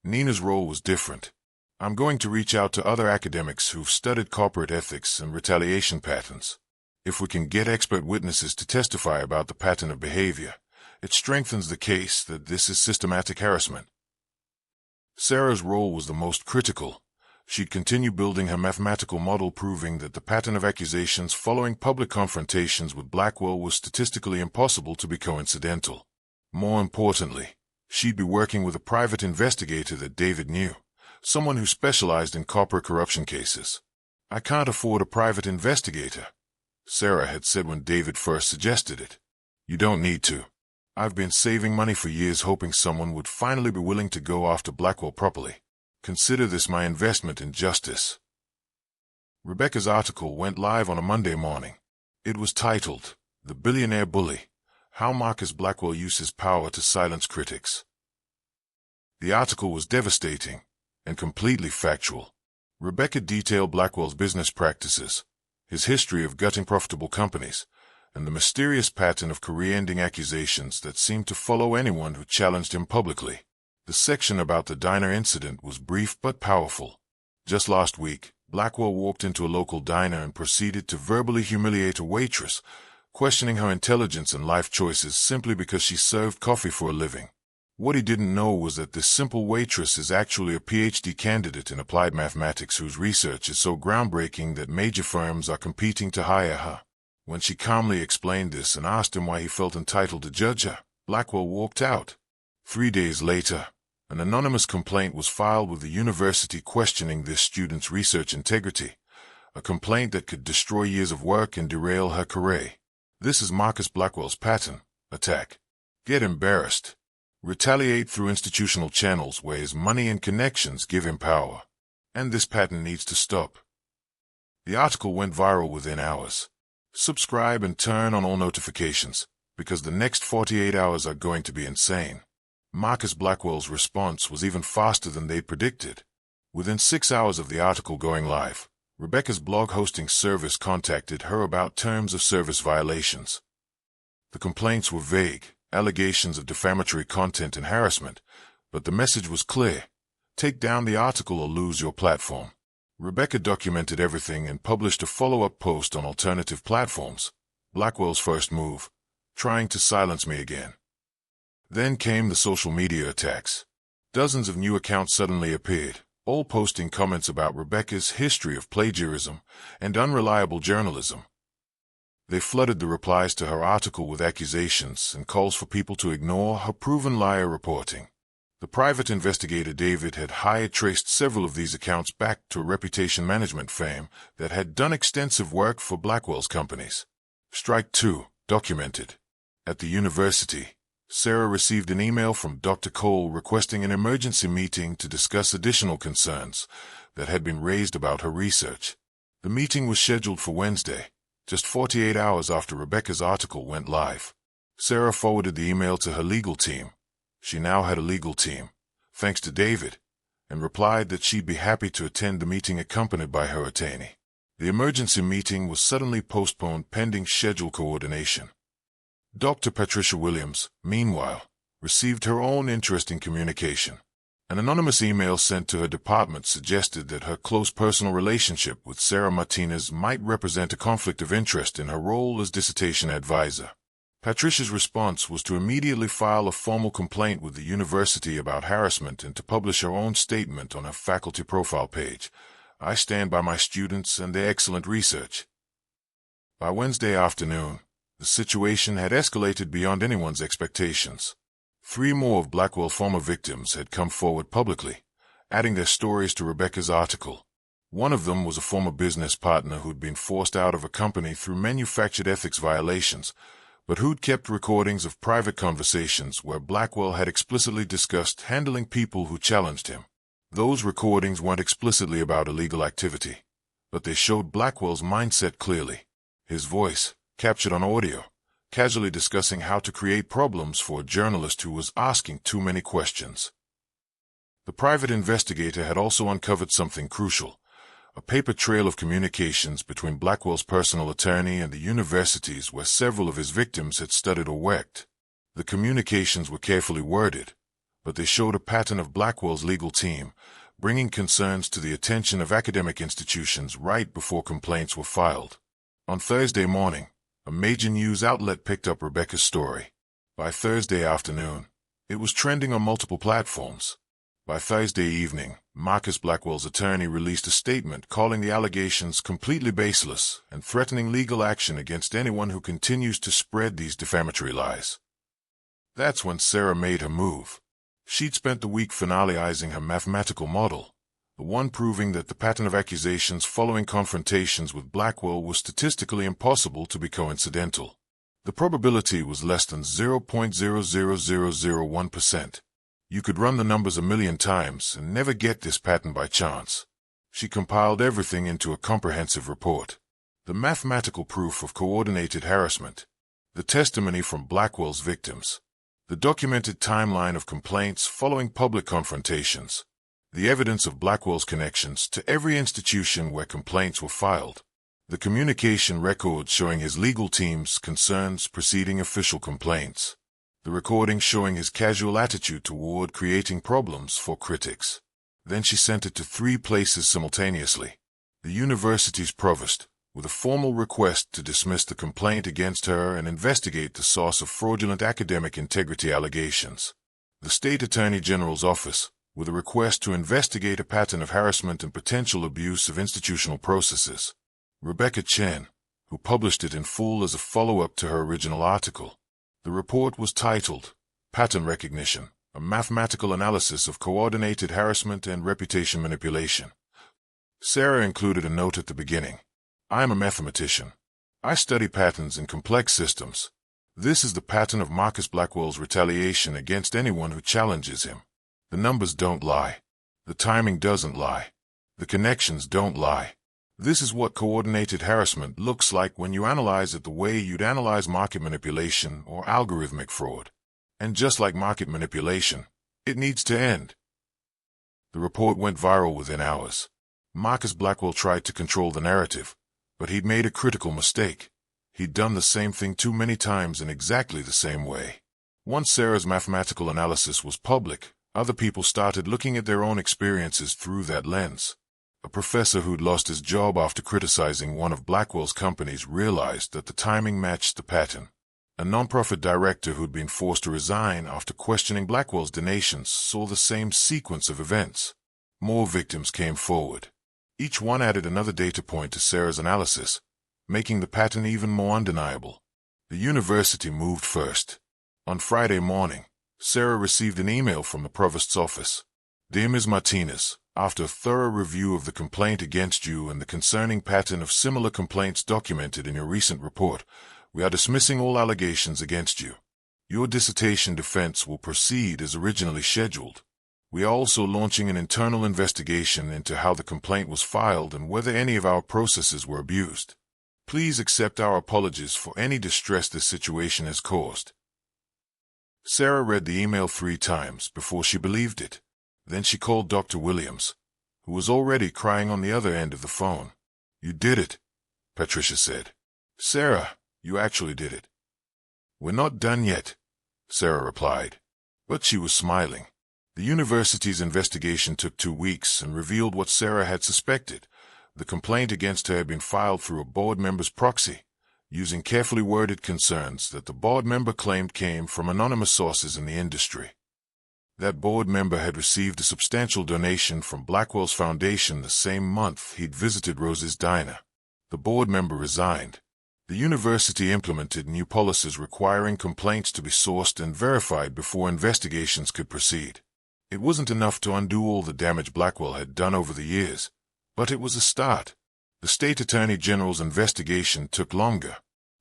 Nina's role was different. I'm going to reach out to other academics who've studied corporate ethics and retaliation patterns. If we can get expert witnesses to testify about the pattern of behavior, it strengthens the case that this is systematic harassment. Sarah's role was the most critical. She'd continue building her mathematical model proving that the pattern of accusations following public confrontations with Blackwell was statistically impossible to be coincidental. More importantly, she'd be working with a private investigator that David knew, someone who specialized in corporate corruption cases. I can't afford a private investigator, Sarah had said when David first suggested it. You don't need to. I've been saving money for years hoping someone would finally be willing to go after Blackwell properly. Consider this my investment in justice. Rebecca's article went live on a Monday morning. It was titled, The Billionaire Bully: How Marcus Blackwell Uses Power to Silence Critics. The article was devastating and completely factual. Rebecca detailed Blackwell's business practices, his history of gutting profitable companies, and the mysterious pattern of career-ending accusations that seemed to follow anyone who challenged him publicly. The section about the diner incident was brief but powerful. Just last week, Blackwell walked into a local diner and proceeded to verbally humiliate a waitress, questioning her intelligence and life choices simply because she served coffee for a living. What he didn't know was that this simple waitress is actually a PhD candidate in applied mathematics whose research is so groundbreaking that major firms are competing to hire her. When she calmly explained this and asked him why he felt entitled to judge her, Blackwell walked out. 3 days later, an anonymous complaint was filed with the university questioning this student's research integrity, a complaint that could destroy years of work and derail her career. This is Marcus Blackwell's pattern: attack, get embarrassed, retaliate through institutional channels where his money and connections give him power. And this pattern needs to stop. The article went viral within hours. Subscribe and turn on all notifications, because the next 48 hours are going to be insane. Marcus Blackwell's response was even faster than they predicted. Within 6 hours of the article going live, Rebecca's blog hosting service contacted her about terms of service violations. The complaints were vague, allegations of defamatory content and harassment, but the message was clear: take down the article or lose your platform. Rebecca documented everything and published a follow-up post on alternative platforms. Blackwell's first move: trying to silence me again. Then came the social media attacks. Dozens of new accounts suddenly appeared, all posting comments about Rebecca's history of plagiarism and unreliable journalism. They flooded the replies to her article with accusations and calls for people to ignore her proven liar reporting. The private investigator David had traced several of these accounts back to a reputation management firm that had done extensive work for Blackwell's companies. Strike 2, documented. At the university, Sarah received an email from Dr. Cole requesting an emergency meeting to discuss additional concerns that had been raised about her research. The meeting was scheduled for Wednesday, just 48 hours after Rebecca's article went live. Sarah forwarded the email to her legal team. She now had a legal team, thanks to David, and replied that she'd be happy to attend the meeting accompanied by her attorney. The emergency meeting was suddenly postponed pending schedule coordination. Dr. Patricia Williams, meanwhile, received her own interesting communication. An anonymous email sent to her department suggested that her close personal relationship with Sarah Martinez might represent a conflict of interest in her role as dissertation advisor. Patricia's response was to immediately file a formal complaint with the university about harassment and to publish her own statement on her faculty profile page. I stand by my students and their excellent research. By Wednesday afternoon, the situation had escalated beyond anyone's expectations. 3 more of Blackwell's former victims had come forward publicly, adding their stories to Rebecca's article. One of them was a former business partner who'd been forced out of a company through manufactured ethics violations, but who'd kept recordings of private conversations where Blackwell had explicitly discussed handling people who challenged him. Those recordings weren't explicitly about illegal activity, but they showed Blackwell's mindset clearly. His voice, captured on audio, casually discussing how to create problems for a journalist who was asking too many questions. The private investigator had also uncovered something crucial: a paper trail of communications between Blackwell's personal attorney and the universities where several of his victims had studied or worked. The communications were carefully worded, but they showed a pattern of Blackwell's legal team bringing concerns to the attention of academic institutions right before complaints were filed. On Thursday morning, a major news outlet picked up Rebecca's story. By Thursday afternoon, it was trending on multiple platforms. By Thursday evening, Marcus Blackwell's attorney released a statement calling the allegations completely baseless and threatening legal action against anyone who continues to spread these defamatory lies. That's when Sarah made her move. She'd spent the week finalizing her mathematical model, the one proving that the pattern of accusations following confrontations with Blackwell was statistically impossible to be coincidental. The probability was less than 0.00001%. You could run the numbers 1,000,000 times and never get this pattern by chance. She compiled everything into a comprehensive report. The mathematical proof of coordinated harassment, the testimony from Blackwell's victims, the documented timeline of complaints following public confrontations, the evidence of Blackwell's connections to every institution where complaints were filed, the communication records showing his legal team's concerns preceding official complaints, the recording showing his casual attitude toward creating problems for critics. Then she sent it to 3 places simultaneously: the university's provost, with a formal request to dismiss the complaint against her and investigate the source of fraudulent academic integrity allegations; the State Attorney General's office, with a request to investigate a pattern of harassment and potential abuse of institutional processes; Rebecca Chen, who published it in full as a follow-up to her original article. The report was titled, Pattern Recognition, a Mathematical Analysis of Coordinated Harassment and Reputation Manipulation. Sarah included a note at the beginning. I am a mathematician. I study patterns in complex systems. This is the pattern of Marcus Blackwell's retaliation against anyone who challenges him. The numbers don't lie. The timing doesn't lie. The connections don't lie. This is what coordinated harassment looks like when you analyze it the way you'd analyze market manipulation or algorithmic fraud. And just like market manipulation, it needs to end. The report went viral within hours. Marcus Blackwell tried to control the narrative, but he'd made a critical mistake. He'd done the same thing too many times in exactly the same way. Once Sarah's mathematical analysis was public, other people started looking at their own experiences through that lens. A professor who'd lost his job after criticizing one of Blackwell's companies realized that the timing matched the pattern. A nonprofit director who'd been forced to resign after questioning Blackwell's donations saw the same sequence of events. More victims came forward. Each one added another data point to Sarah's analysis, making the pattern even more undeniable. The university moved first. On Friday morning, Sarah received an email from the provost's office. Dear Ms. Martinez, after a thorough review of the complaint against you and the concerning pattern of similar complaints documented in your recent report, we are dismissing all allegations against you. Your dissertation defense will proceed as originally scheduled. We are also launching an internal investigation into how the complaint was filed and whether any of our processes were abused. Please accept our apologies for any distress this situation has caused. Sarah read the email 3 times before she believed it. Then she called Dr. Williams, who was already crying on the other end of the phone. You did it, Patricia said. Sarah, you actually did it. We're not done yet, Sarah replied. But she was smiling. The university's investigation took 2 weeks and revealed what Sarah had suspected. The complaint against her had been filed through a board member's proxy, using carefully worded concerns that the board member claimed came from anonymous sources in the industry. That board member had received a substantial donation from Blackwell's foundation the same month he'd visited Rose's diner. The board member resigned. The university implemented new policies requiring complaints to be sourced and verified before investigations could proceed. It wasn't enough to undo all the damage Blackwell had done over the years, but it was a start. The State Attorney General's investigation took longer,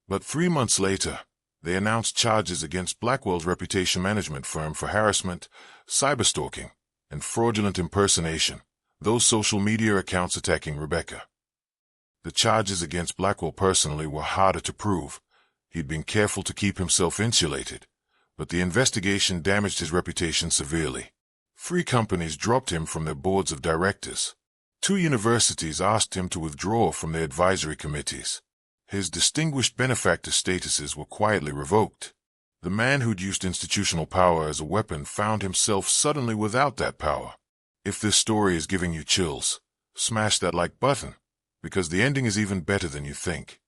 but 3 months later, they announced charges against Blackwell's reputation management firm for harassment, cyberstalking, and fraudulent impersonation, those social media accounts attacking Rebecca. The charges against Blackwell personally were harder to prove. He'd been careful to keep himself insulated, but the investigation damaged his reputation severely. 3 companies dropped him from their boards of directors. 2 universities asked him to withdraw from their advisory committees. His distinguished benefactor statuses were quietly revoked. The man who'd used institutional power as a weapon found himself suddenly without that power. If this story is giving you chills, smash that like button, because the ending is even better than you think.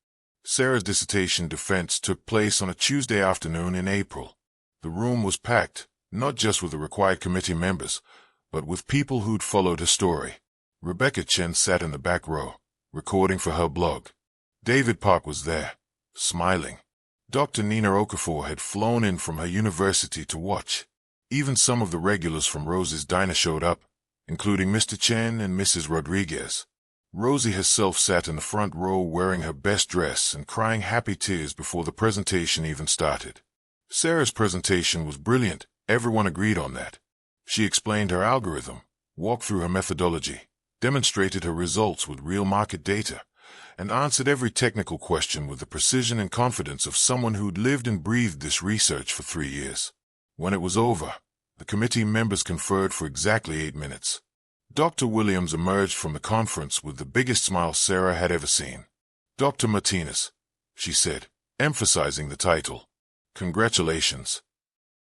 Sarah's dissertation defense took place on a Tuesday afternoon in April. The room was packed, not just with the required committee members, but with people who'd followed her story. Rebecca Chen sat in the back row, recording for her blog. David Park was there, smiling. Dr. Nina Okafor had flown in from her university to watch. Even some of the regulars from Rosie's diner showed up, including Mr. Chen and Mrs. Rodriguez. Rosie herself sat in the front row wearing her best dress and crying happy tears before the presentation even started. Sarah's presentation was brilliant, everyone agreed on that. She explained her algorithm, walked through her methodology, demonstrated her results with real market data, and answered every technical question with the precision and confidence of someone who'd lived and breathed this research for 3 years. When it was over, the committee members conferred for exactly 8 minutes. Dr. Williams emerged from the conference with the biggest smile Sarah had ever seen. "Dr. Martinez," she said, emphasizing the title. "Congratulations."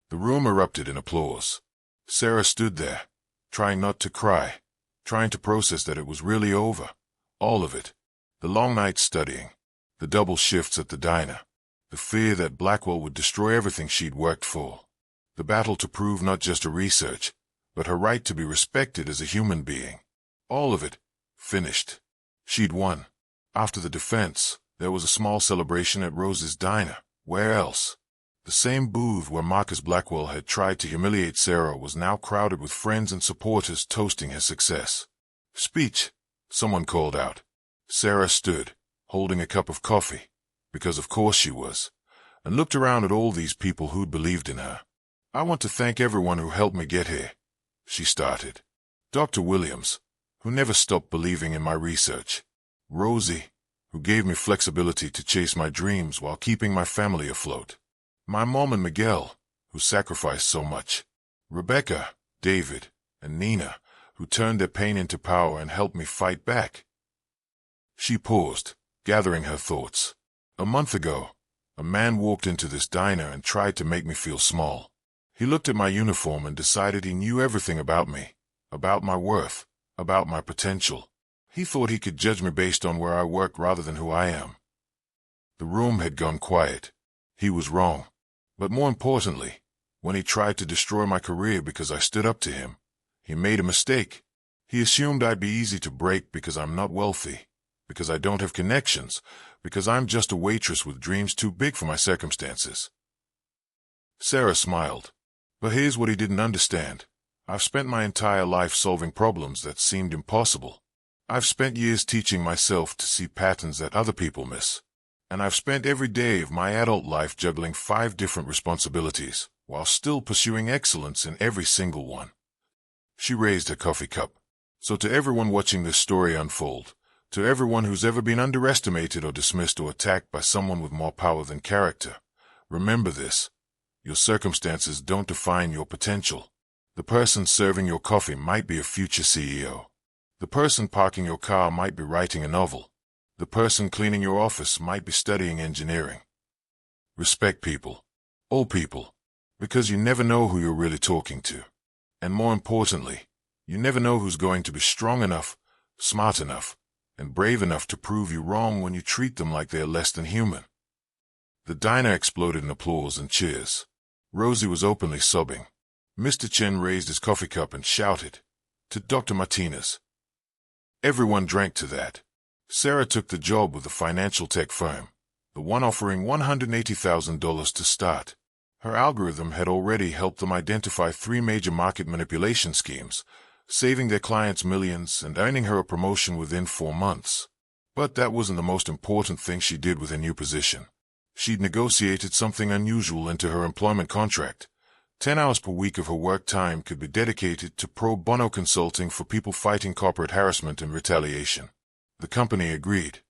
The room erupted in applause. Sarah stood there, trying not to cry, trying to process that it was really over. All of it. The long nights studying, the double shifts at the diner, the fear that Blackwell would destroy everything she'd worked for, the battle to prove not just her research, but her right to be respected as a human being. All of it, finished. She'd won. After the defense, there was a small celebration at Rose's diner. Where else? The same booth where Marcus Blackwell had tried to humiliate Sarah was now crowded with friends and supporters toasting his success. "Speech," someone called out. Sarah stood, holding a cup of coffee, because of course she was, and looked around at all these people who'd believed in her. "I want to thank everyone who helped me get here," she started. "Dr. Williams, who never stopped believing in my research. Rosie, who gave me flexibility to chase my dreams while keeping my family afloat. My mom and Miguel, who sacrificed so much. Rebecca, David, and Nina, who turned their pain into power and helped me fight back." She paused, gathering her thoughts. "A month ago, a man walked into this diner and tried to make me feel small. He looked at my uniform and decided he knew everything about me, about my worth, about my potential. He thought he could judge me based on where I worked rather than who I am." The room had gone quiet. He was wrong. But more importantly, when he tried to destroy my career because I stood up to him, he made a mistake. He assumed I'd be easy to break because I'm not wealthy, because I don't have connections, because I'm just a waitress with dreams too big for my circumstances. Sarah smiled. But here's what he didn't understand. I've spent my entire life solving problems that seemed impossible. I've spent years teaching myself to see patterns that other people miss. And I've spent every day of my adult life juggling 5 different responsibilities, while still pursuing excellence in every single one. She raised her coffee cup. So to everyone watching this story unfold, to everyone who's ever been underestimated or dismissed or attacked by someone with more power than character, remember this. Your circumstances don't define your potential. The person serving your coffee might be a future CEO. The person parking your car might be writing a novel. The person cleaning your office might be studying engineering. Respect people. All people. Because you never know who you're really talking to. And more importantly, you never know who's going to be strong enough, smart enough, and brave enough to prove you wrong when you treat them like they're less than human. The diner exploded in applause and cheers. Rosie was openly sobbing. Mr. Chen raised his coffee cup and shouted, "To Dr. Martinez." Everyone drank to that. Sarah took the job with the financial tech firm, the one offering $180,000 to start. Her algorithm had already helped them identify 3 major market manipulation schemes, saving their clients millions and earning her a promotion within 4 months. But that wasn't the most important thing she did with her new position. She'd negotiated something unusual into her employment contract. 10 hours per week of her work time could be dedicated to pro bono consulting for people fighting corporate harassment and retaliation. The company agreed,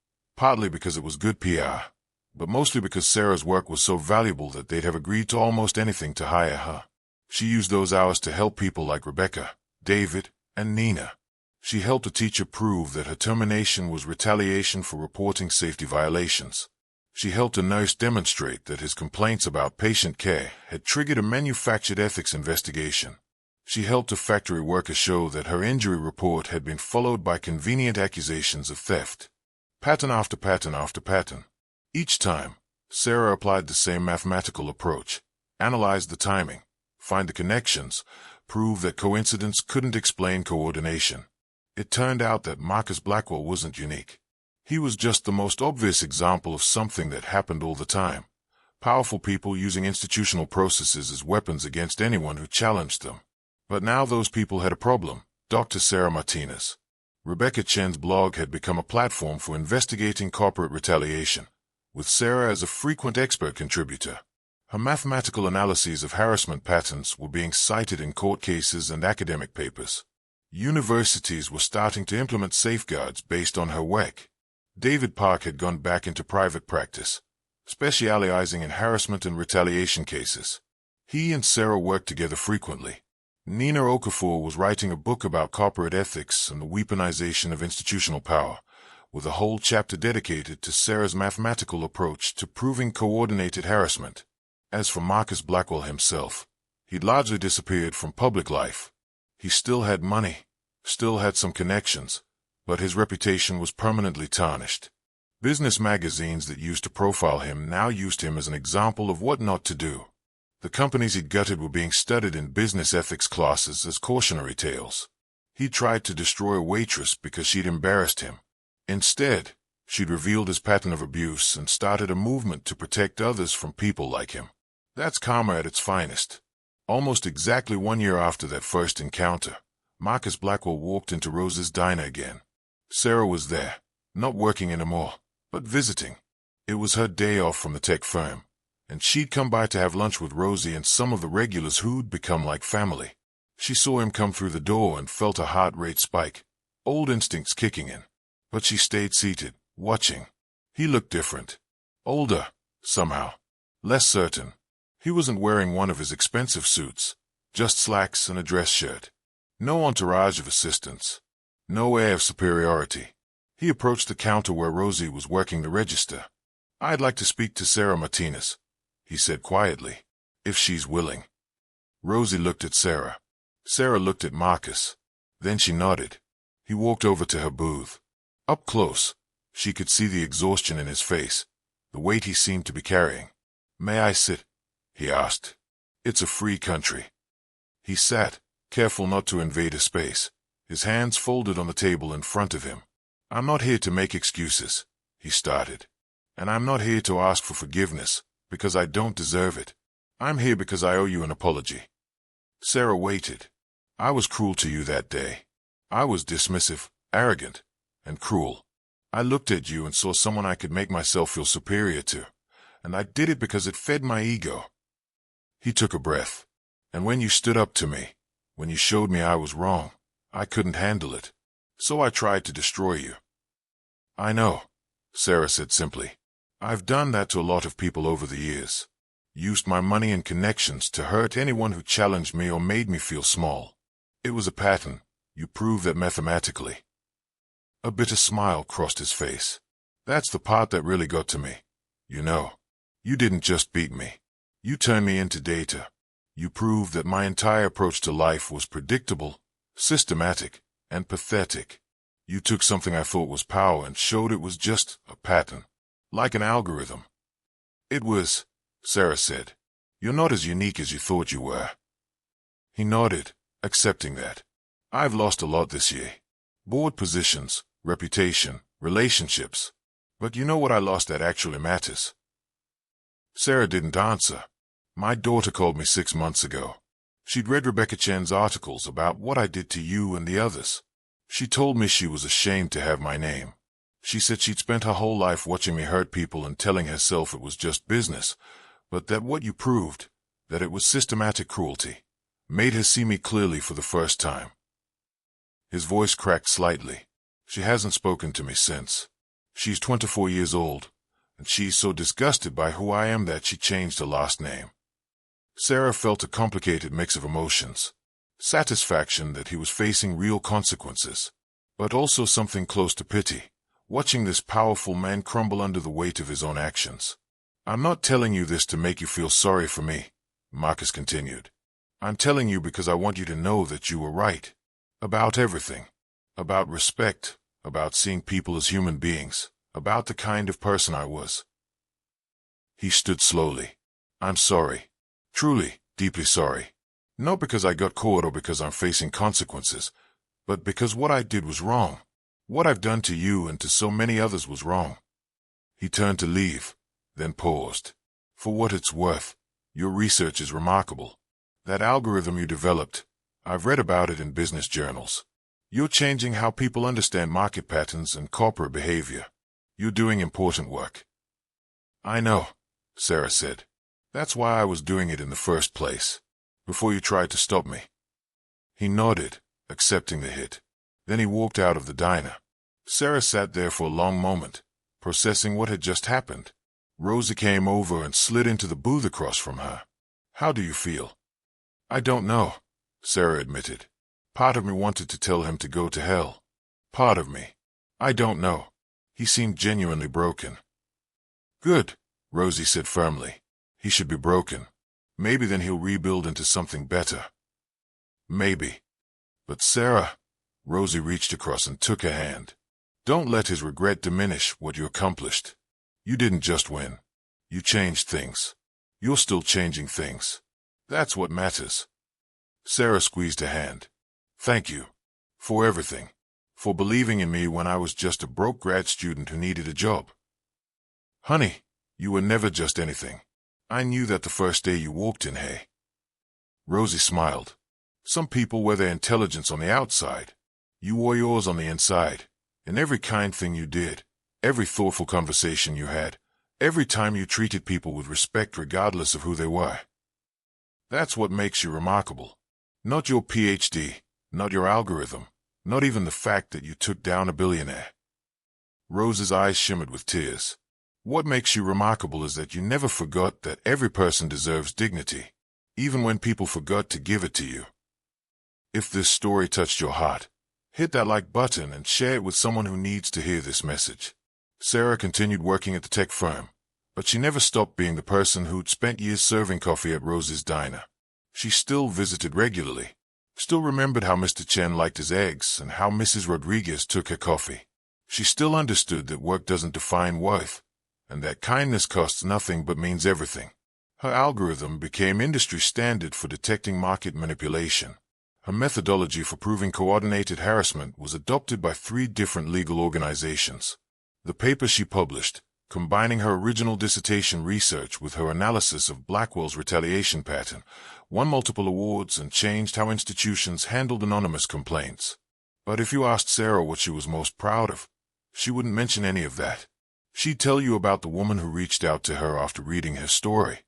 partly because it was good PR, but mostly because Sarah's work was so valuable that they'd have agreed to almost anything to hire her. She used those hours to help people like Rebecca, David, and Nina. She helped a teacher prove that her termination was retaliation for reporting safety violations. She helped a nurse demonstrate that his complaints about patient care had triggered a manufactured ethics investigation. She helped a factory worker show that her injury report had been followed by convenient accusations of theft. Pattern after pattern after pattern. Each time, Sarah applied the same mathematical approach, analyzed the timing, find the connections, prove that coincidence couldn't explain coordination. It turned out that Marcus Blackwell wasn't unique. He was just the most obvious example of something that happened all the time. Powerful people using institutional processes as weapons against anyone who challenged them. But now those people had a problem. Dr. Sarah Martinez. Rebecca Chen's blog had become a platform for investigating corporate retaliation, with Sarah as a frequent expert contributor. Her mathematical analyses of harassment patterns were being cited in court cases and academic papers. Universities were starting to implement safeguards based on her work. David Park had gone back into private practice, specializing in harassment and retaliation cases. He and Sarah worked together frequently. Nina Okafor was writing a book about corporate ethics and the weaponization of institutional power, with a whole chapter dedicated to Sarah's mathematical approach to proving coordinated harassment. As for Marcus Blackwell himself, he'd largely disappeared from public life. He still had money, still had some connections, but his reputation was permanently tarnished. Business magazines that used to profile him now used him as an example of what not to do. The companies he'd gutted were being studied in business ethics classes as cautionary tales. He tried to destroy Waitress because she'd embarrassed him. Instead, she'd revealed his pattern of abuse and started a movement to protect others from people like him. That's karma at its finest. Almost exactly 1 year after that first encounter, Marcus Blackwell walked into Rose's diner again. Sarah was there, not working anymore, but visiting. It was her day off from the tech firm, and she'd come by to have lunch with Rosie and some of the regulars who'd become like family. She saw him come through the door and felt a heart rate spike, old instincts kicking in. But she stayed seated, watching. He looked different. Older, somehow. Less certain. He wasn't wearing one of his expensive suits, just slacks and a dress shirt. No entourage of assistants. No air of superiority. He approached the counter where Rosie was working the register. "I'd like to speak to Sarah Martinez," he said quietly, "if she's willing." Rosie looked at Sarah. Sarah looked at Marcus. Then she nodded. He walked over to her booth. Up close, she could see the exhaustion in his face, the weight he seemed to be carrying. "May I sit?" he asked. "It's a free country." He sat, careful not to invade her space, his hands folded on the table in front of him. "I'm not here to make excuses," he started. "And I'm not here to ask for forgiveness, because I don't deserve it. I'm here because I owe you an apology." Sarah waited. "I was cruel to you that day. I was dismissive, arrogant, and cruel. I looked at you and saw someone I could make myself feel superior to, and I did it because it fed my ego." He took a breath. "And when you stood up to me, when you showed me I was wrong, I couldn't handle it. So I tried to destroy you." "I know," Sarah said simply. "I've done that to a lot of people over the years. Used my money and connections to hurt anyone who challenged me or made me feel small. It was a pattern. You proved that mathematically." A bitter smile crossed his face. "That's the part that really got to me. You know, you didn't just beat me. You turned me into data. You proved that my entire approach to life was predictable, systematic, and pathetic. You took something I thought was power and showed it was just a pattern, like an algorithm." "It was," Sarah said. "You're not as unique as you thought you were." He nodded, accepting that. "I've lost a lot this year. Board positions, reputation, relationships. But you know what I lost that actually matters?" Sarah didn't answer. "My daughter called me 6 months ago. She'd read Rebecca Chen's articles about what I did to you and the others. She told me she was ashamed to have my name. She said she'd spent her whole life watching me hurt people and telling herself it was just business, but that what you proved, that it was systematic cruelty, made her see me clearly for the first time." His voice cracked slightly. "She hasn't spoken to me since." She's 24 years old, and she's so disgusted by who I am that she changed her last name. Sarah felt a complicated mix of emotions. Satisfaction that he was facing real consequences, but also something close to pity, watching this powerful man crumble under the weight of his own actions. I'm not telling you this to make you feel sorry for me, Marcus continued. I'm telling you because I want you to know that you were right. About everything. About respect, about seeing people as human beings, about the kind of person I was. He stood slowly. I'm sorry. Truly, deeply sorry. Not because I got caught or because I'm facing consequences, but because what I did was wrong. What I've done to you and to so many others was wrong. He turned to leave, then paused. For what it's worth, your research is remarkable. That algorithm you developed, I've read about it in business journals. You're changing how people understand market patterns and corporate behavior. You're doing important work. I know, Sarah said. That's why I was doing it in the first place, before you tried to stop me. He nodded, accepting the hit. Then he walked out of the diner. Sarah sat there for a long moment, processing what had just happened. Rosie came over and slid into the booth across from her. How do you feel? I don't know, Sarah admitted. Part of me wanted to tell him to go to hell. Part of me. I don't know. He seemed genuinely broken. Good, Rosie said firmly. He should be broken. Maybe then he'll rebuild into something better. Maybe. But Sarah, Rosie reached across and took her hand. Don't let his regret diminish what you accomplished. You didn't just win. You changed things. You're still changing things. That's what matters. Sarah squeezed her hand. Thank you. For everything. For believing in me when I was just a broke grad student who needed a job. Honey, you were never just anything. I knew that the first day you walked in, hey. Rosie smiled. Some people wear their intelligence on the outside. You wore yours on the inside. In every kind thing you did, every thoughtful conversation you had, every time you treated people with respect regardless of who they were. That's what makes you remarkable. Not your PhD, not your algorithm, not even the fact that you took down a billionaire. Rose's eyes shimmered with tears. What makes you remarkable is that you never forgot that every person deserves dignity, even when people forgot to give it to you. If this story touched your heart, hit that like button and share it with someone who needs to hear this message. Sarah continued working at the tech firm, but she never stopped being the person who'd spent years serving coffee at Rose's diner. She still visited regularly, still remembered how Mr. Chen liked his eggs and how Mrs. Rodriguez took her coffee. She still understood that work doesn't define worth, and that kindness costs nothing but means everything. Her algorithm became industry standard for detecting market manipulation. Her methodology for proving coordinated harassment was adopted by 3 different legal organizations. The paper she published, combining her original dissertation research with her analysis of Blackwell's retaliation pattern, won multiple awards and changed how institutions handled anonymous complaints. But if you asked Sarah what she was most proud of, she wouldn't mention any of that. She'd tell you about the woman who reached out to her after reading her story,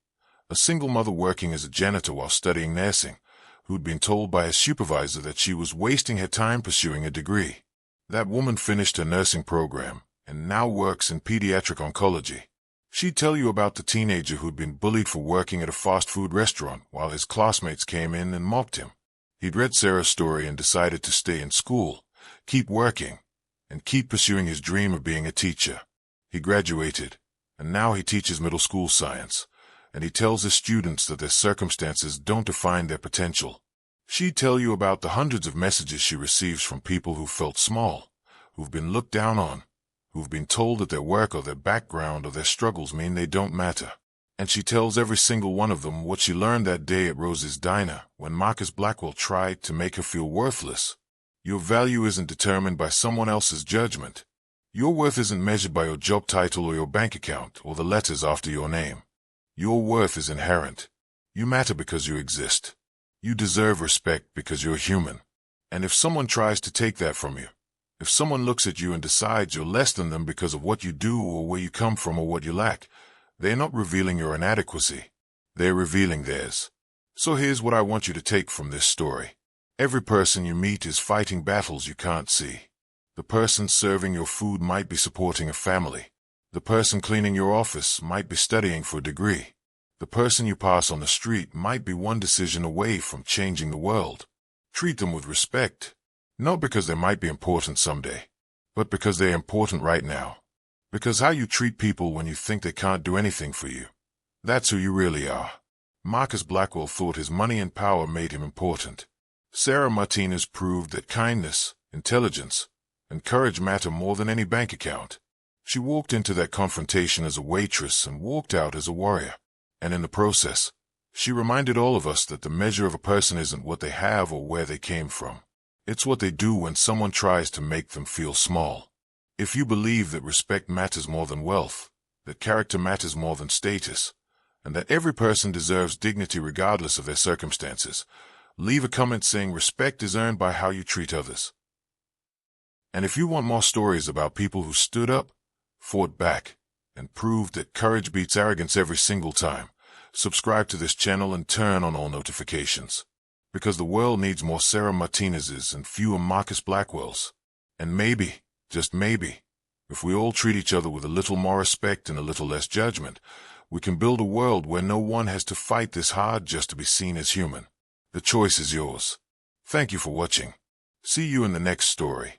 a single mother working as a janitor while studying nursing, who'd been told by a supervisor that she was wasting her time pursuing a degree. That woman finished her nursing program and now works in pediatric oncology. She'd tell you about the teenager who'd been bullied for working at a fast food restaurant while his classmates came in and mocked him. He'd read Sarah's story and decided to stay in school, keep working, and keep pursuing his dream of being a teacher. He graduated, and now he teaches middle school science, and he tells his students that their circumstances don't define their potential. She'd tell you about the hundreds of messages she receives from people who felt small, who've been looked down on, who've been told that their work or their background or their struggles mean they don't matter. And she tells every single one of them what she learned that day at Rose's diner when Marcus Blackwell tried to make her feel worthless. Your value isn't determined by someone else's judgment. Your worth isn't measured by your job title or your bank account or the letters after your name. Your worth is inherent. You matter because you exist. You deserve respect because you're human. And if someone tries to take that from you, if someone looks at you and decides you're less than them because of what you do or where you come from or what you lack, they're not revealing your inadequacy. They're revealing theirs. So here's what I want you to take from this story. Every person you meet is fighting battles you can't see. The person serving your food might be supporting a family. The person cleaning your office might be studying for a degree. The person you pass on the street might be one decision away from changing the world. Treat them with respect, not because they might be important someday, but because they're important right now. Because how you treat people when you think they can't do anything for you, that's who you really are. Marcus Blackwell thought his money and power made him important. Sarah Martinez proved that kindness, intelligence, and courage matter more than any bank account. She walked into that confrontation as a waitress and walked out as a warrior. And in the process, she reminded all of us that the measure of a person isn't what they have or where they came from. It's what they do when someone tries to make them feel small. If you believe that respect matters more than wealth, that character matters more than status, and that every person deserves dignity regardless of their circumstances, leave a comment saying respect is earned by how you treat others. And if you want more stories about people who stood up, fought back, and proved that courage beats arrogance every single time, subscribe to this channel and turn on all notifications. Because the world needs more Sarah Martinez's and fewer Marcus Blackwells. And maybe, just maybe, if we all treat each other with a little more respect and a little less judgment, we can build a world where no one has to fight this hard just to be seen as human. The choice is yours. Thank you for watching. See you in the next story.